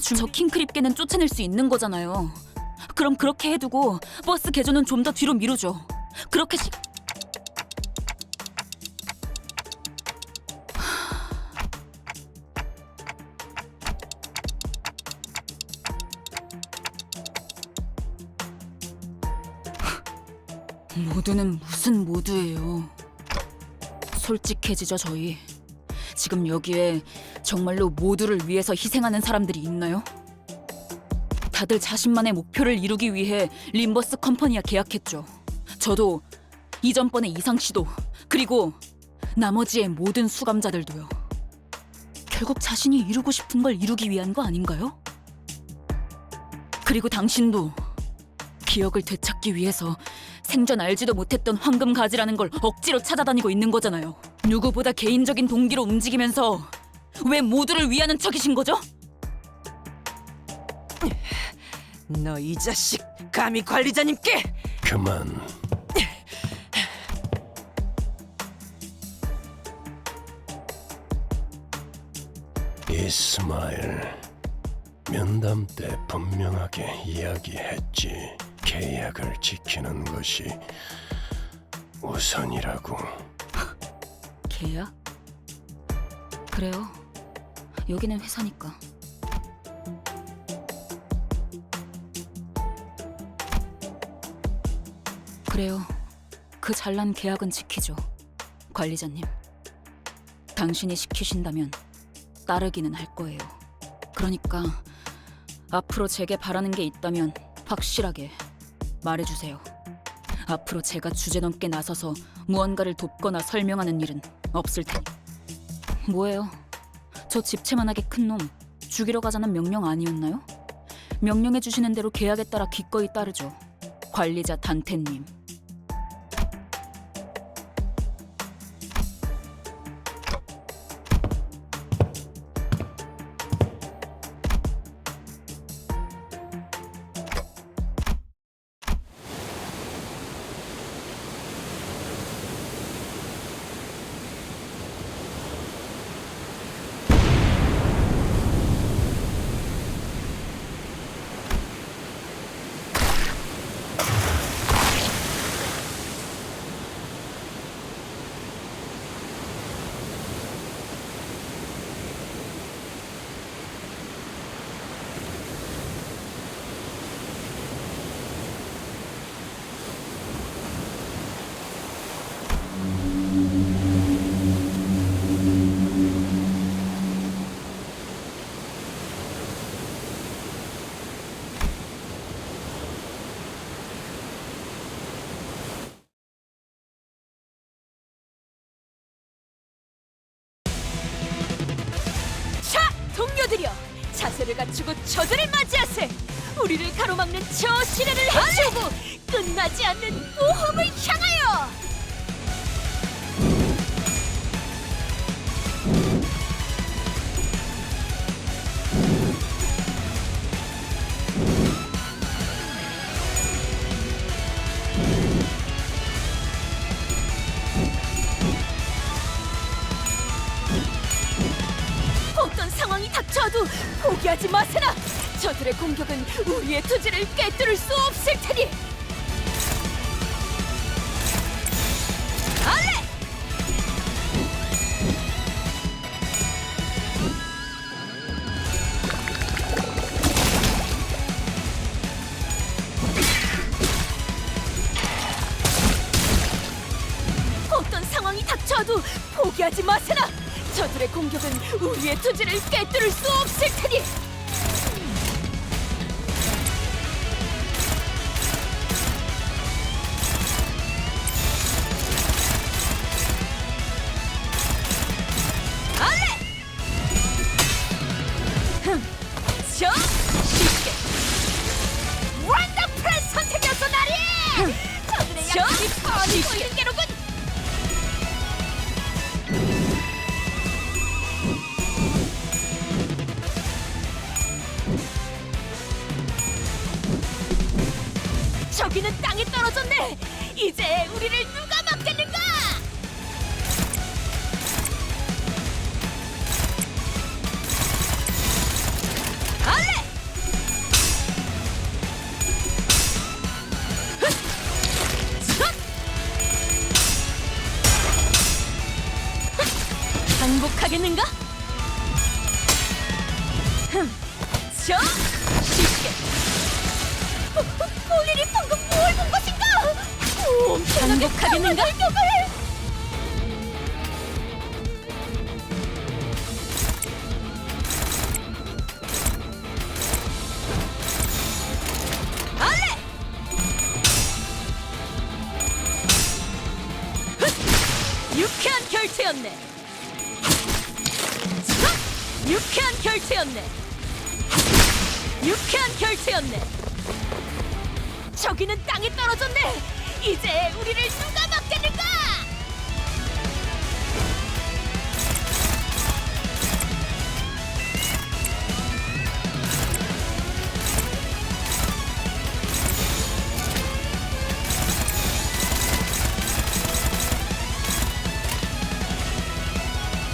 저 킹크립계는 쫓아낼 수 있는 거잖아요. 그럼 그렇게 해두고 버스 개조는 좀 더 뒤로 미루죠. 그렇게 모두는 무슨 모두예요. 솔직해지죠, 저희. 지금 여기에 정말로 모두를 위해서 희생하는 사람들이 있나요? 다들 자신만의 목표를 이루기 위해 림버스 컴퍼니와 계약했죠. 저도 이전번의 이상씨도 그리고 나머지의 모든 수감자들도요. 결국 자신이 이루고 싶은 걸 이루기 위한 거 아닌가요? 그리고 당신도 기억을 되찾기 위해서 생전 알지도 못했던 황금 가지라는 걸 억지로 찾아다니고 있는 거잖아요. 누구보다 개인적인 동기로 움직이면서 왜 모두를 위하는 척이신 거죠?
너 이 자식, 감히 관리자님께!
그만. 이스마일, 면담 때 분명하게 이야기했지. 계약을 지키는 것이 우선이라고.
계약? 그래요. 여기는 회사니까. 그래요. 그 잘난 계약은 지키죠. 관리자님. 당신이 시키신다면 따르기는 할 거예요. 그러니까 앞으로 제게 바라는 게 있다면 확실하게 말해주세요. 앞으로 제가 주제넘게 나서서 무언가를 돕거나 설명하는 일은 없을 테니. 뭐예요? 저 집채만하게 큰 놈 죽이러 가자는 명령 아니었나요? 명령해 주시는 대로 계약에 따라 기꺼이 따르죠. 관리자 단테님.
동료들이여, 자세를 갖추고 저들을 맞이하세. 우리를 가로막는 저 시련을 해치우고 끝나지 않는 모험을 향하여. 어떤 상황이 닥쳐와도 포기하지 마세라. 저들의 공격은 우리의 투지를 꿰뚫을 수 없을 테니. 알레! 어떤 상황이 닥쳐와도 포기하지 마세라. 저들의 공격은 우리의 투지를 꿰뚫을 수 없을 테니. 알레! 저 쉽게 원더풀 선택이었어 나리. 저들의 약점이 뻔히 보이는 게로군. 저기는 땅에 떨어졌네. 이제 우리를 누가 막겠는가? 알레! 항복하겠는가? 저 쉽게. 폴리리 방금 뭘 본 것인가? 항복하겠는가? 알레! 유쾌한 결투였네. 유쾌한 결투였네. 유쾌한 결투였네. 저기는 땅에 떨어졌네. 이제 우리를 누가 막겠는가?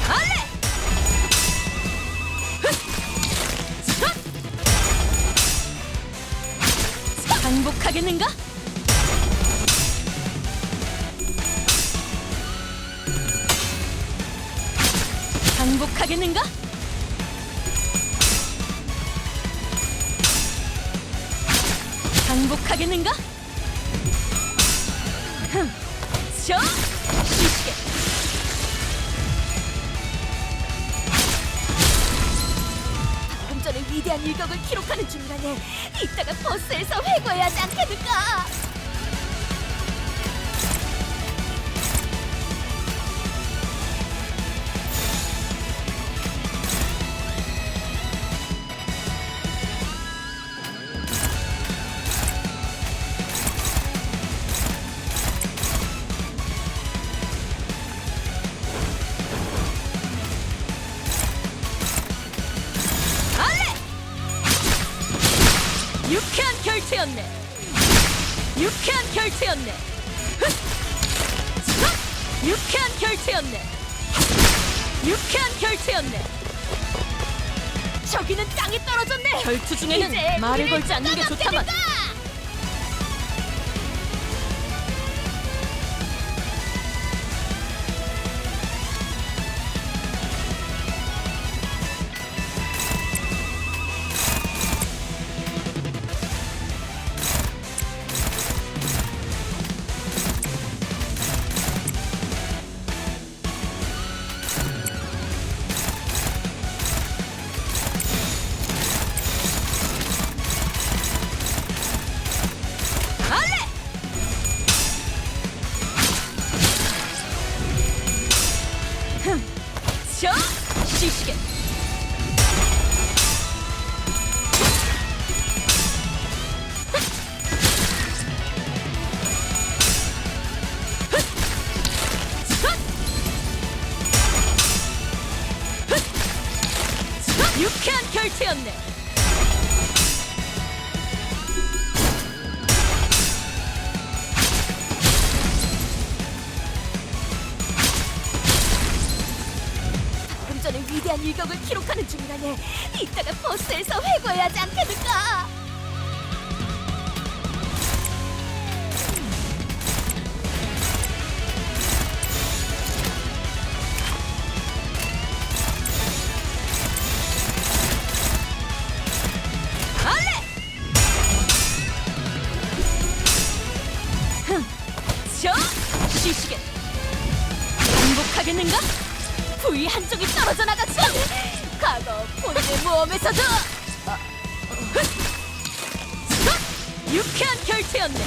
알레! 항복하겠는가? 항복하겠는가? 항복하겠는가? 저 쉽게. 방금 전에 위대한 일격을 기록하는 중이라네. 이따가 버스에서 회고해야 하지 않겠는가? 유쾌한 결투였네. 유쾌한 결투였네. 유쾌한 결투였네. 유쾌한 결투였네. 저기는 땅에 떨어졌네. 결투 중에는 말을 걸지 않는 게 좋다만. 저 시시게. 유쾌한 결투였네. 위대한 일격을 기록하는 중이라네. 이따가 버스에서 회고해야 하지 않겠는가? 시시게 행복하겠는가? 부위 한쪽이 떨어져 나갔어. 과거 본인의 모험에서도 유쾌한 결투였네.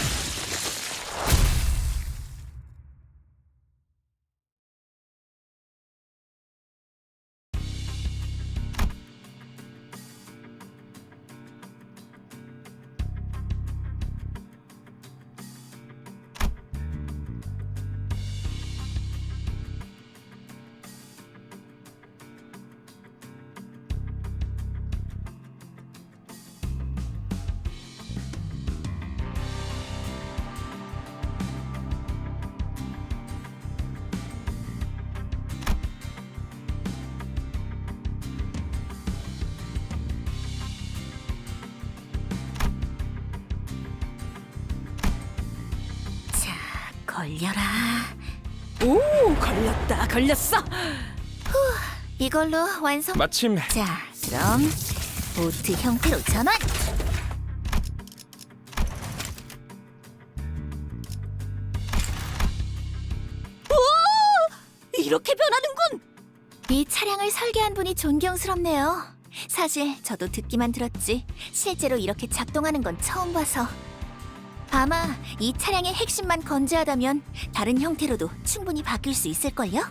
걸려라.
오, 걸렸어.
이걸로 완성.
마침
자, 그럼 보트 형태로 전환.
오, 이렇게 변하는군.
이 차량을 설계한 분이 존경스럽네요. 사실 저도 듣기만 들었지 실제로 이렇게 작동하는 건 처음 봐서. 아마 이 차량의 핵심만 건재하다면 다른 형태로도 충분히 바뀔 수 있을걸요?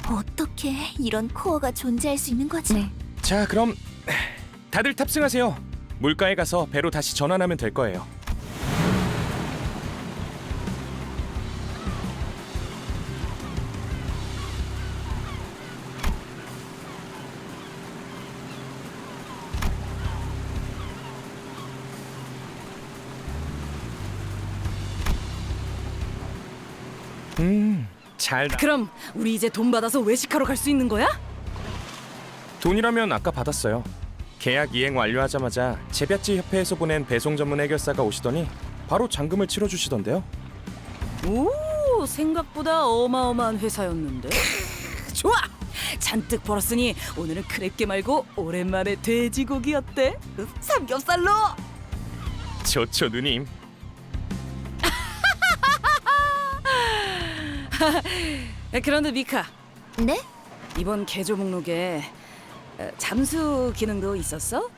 어떻게 이런 코어가 존재할 수 있는 거지?
네.
자, 그럼 다들 탑승하세요. 물가에 가서 배로 다시 전환하면 될 거예요. 잘.
그럼 우리 이제 돈 받아서 외식하러 갈 수 있는 거야?
돈이라면 아까 받았어요. 계약 이행 완료하자마자 제비아찌 협회에서 보낸 배송 전문 해결사가 오시더니 바로 잔금을 치러주시던데요.
오, 생각보다 어마어마한 회사였는데. 좋아! 잔뜩 벌었으니 오늘은 크랩게 말고 오랜만에 돼지고기 어때? 삼겹살로!
좋죠, 누님.
그런데 미카,
네?
이번 개조 목록에 잠수 기능도 있었어?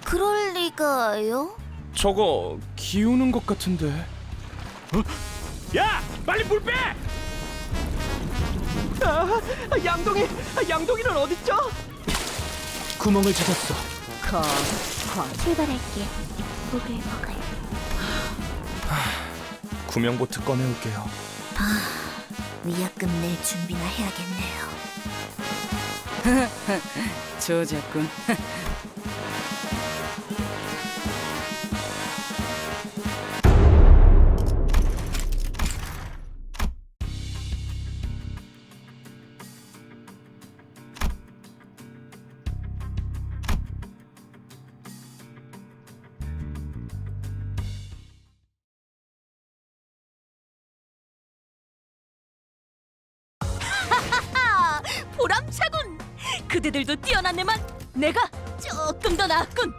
그럴 리가요?
저거 기우는 것 같은데.
야, 빨리 물 빼!
양동이는 어딨죠?
구멍을 찾았어.
출발할게. 목을 먹어요.
구명보트 꺼내올게요.
위약금 낼 준비나 해야겠네요.
저작군.
보람차군. 그대들도 뛰어났네만 내가 조금 더 나았군.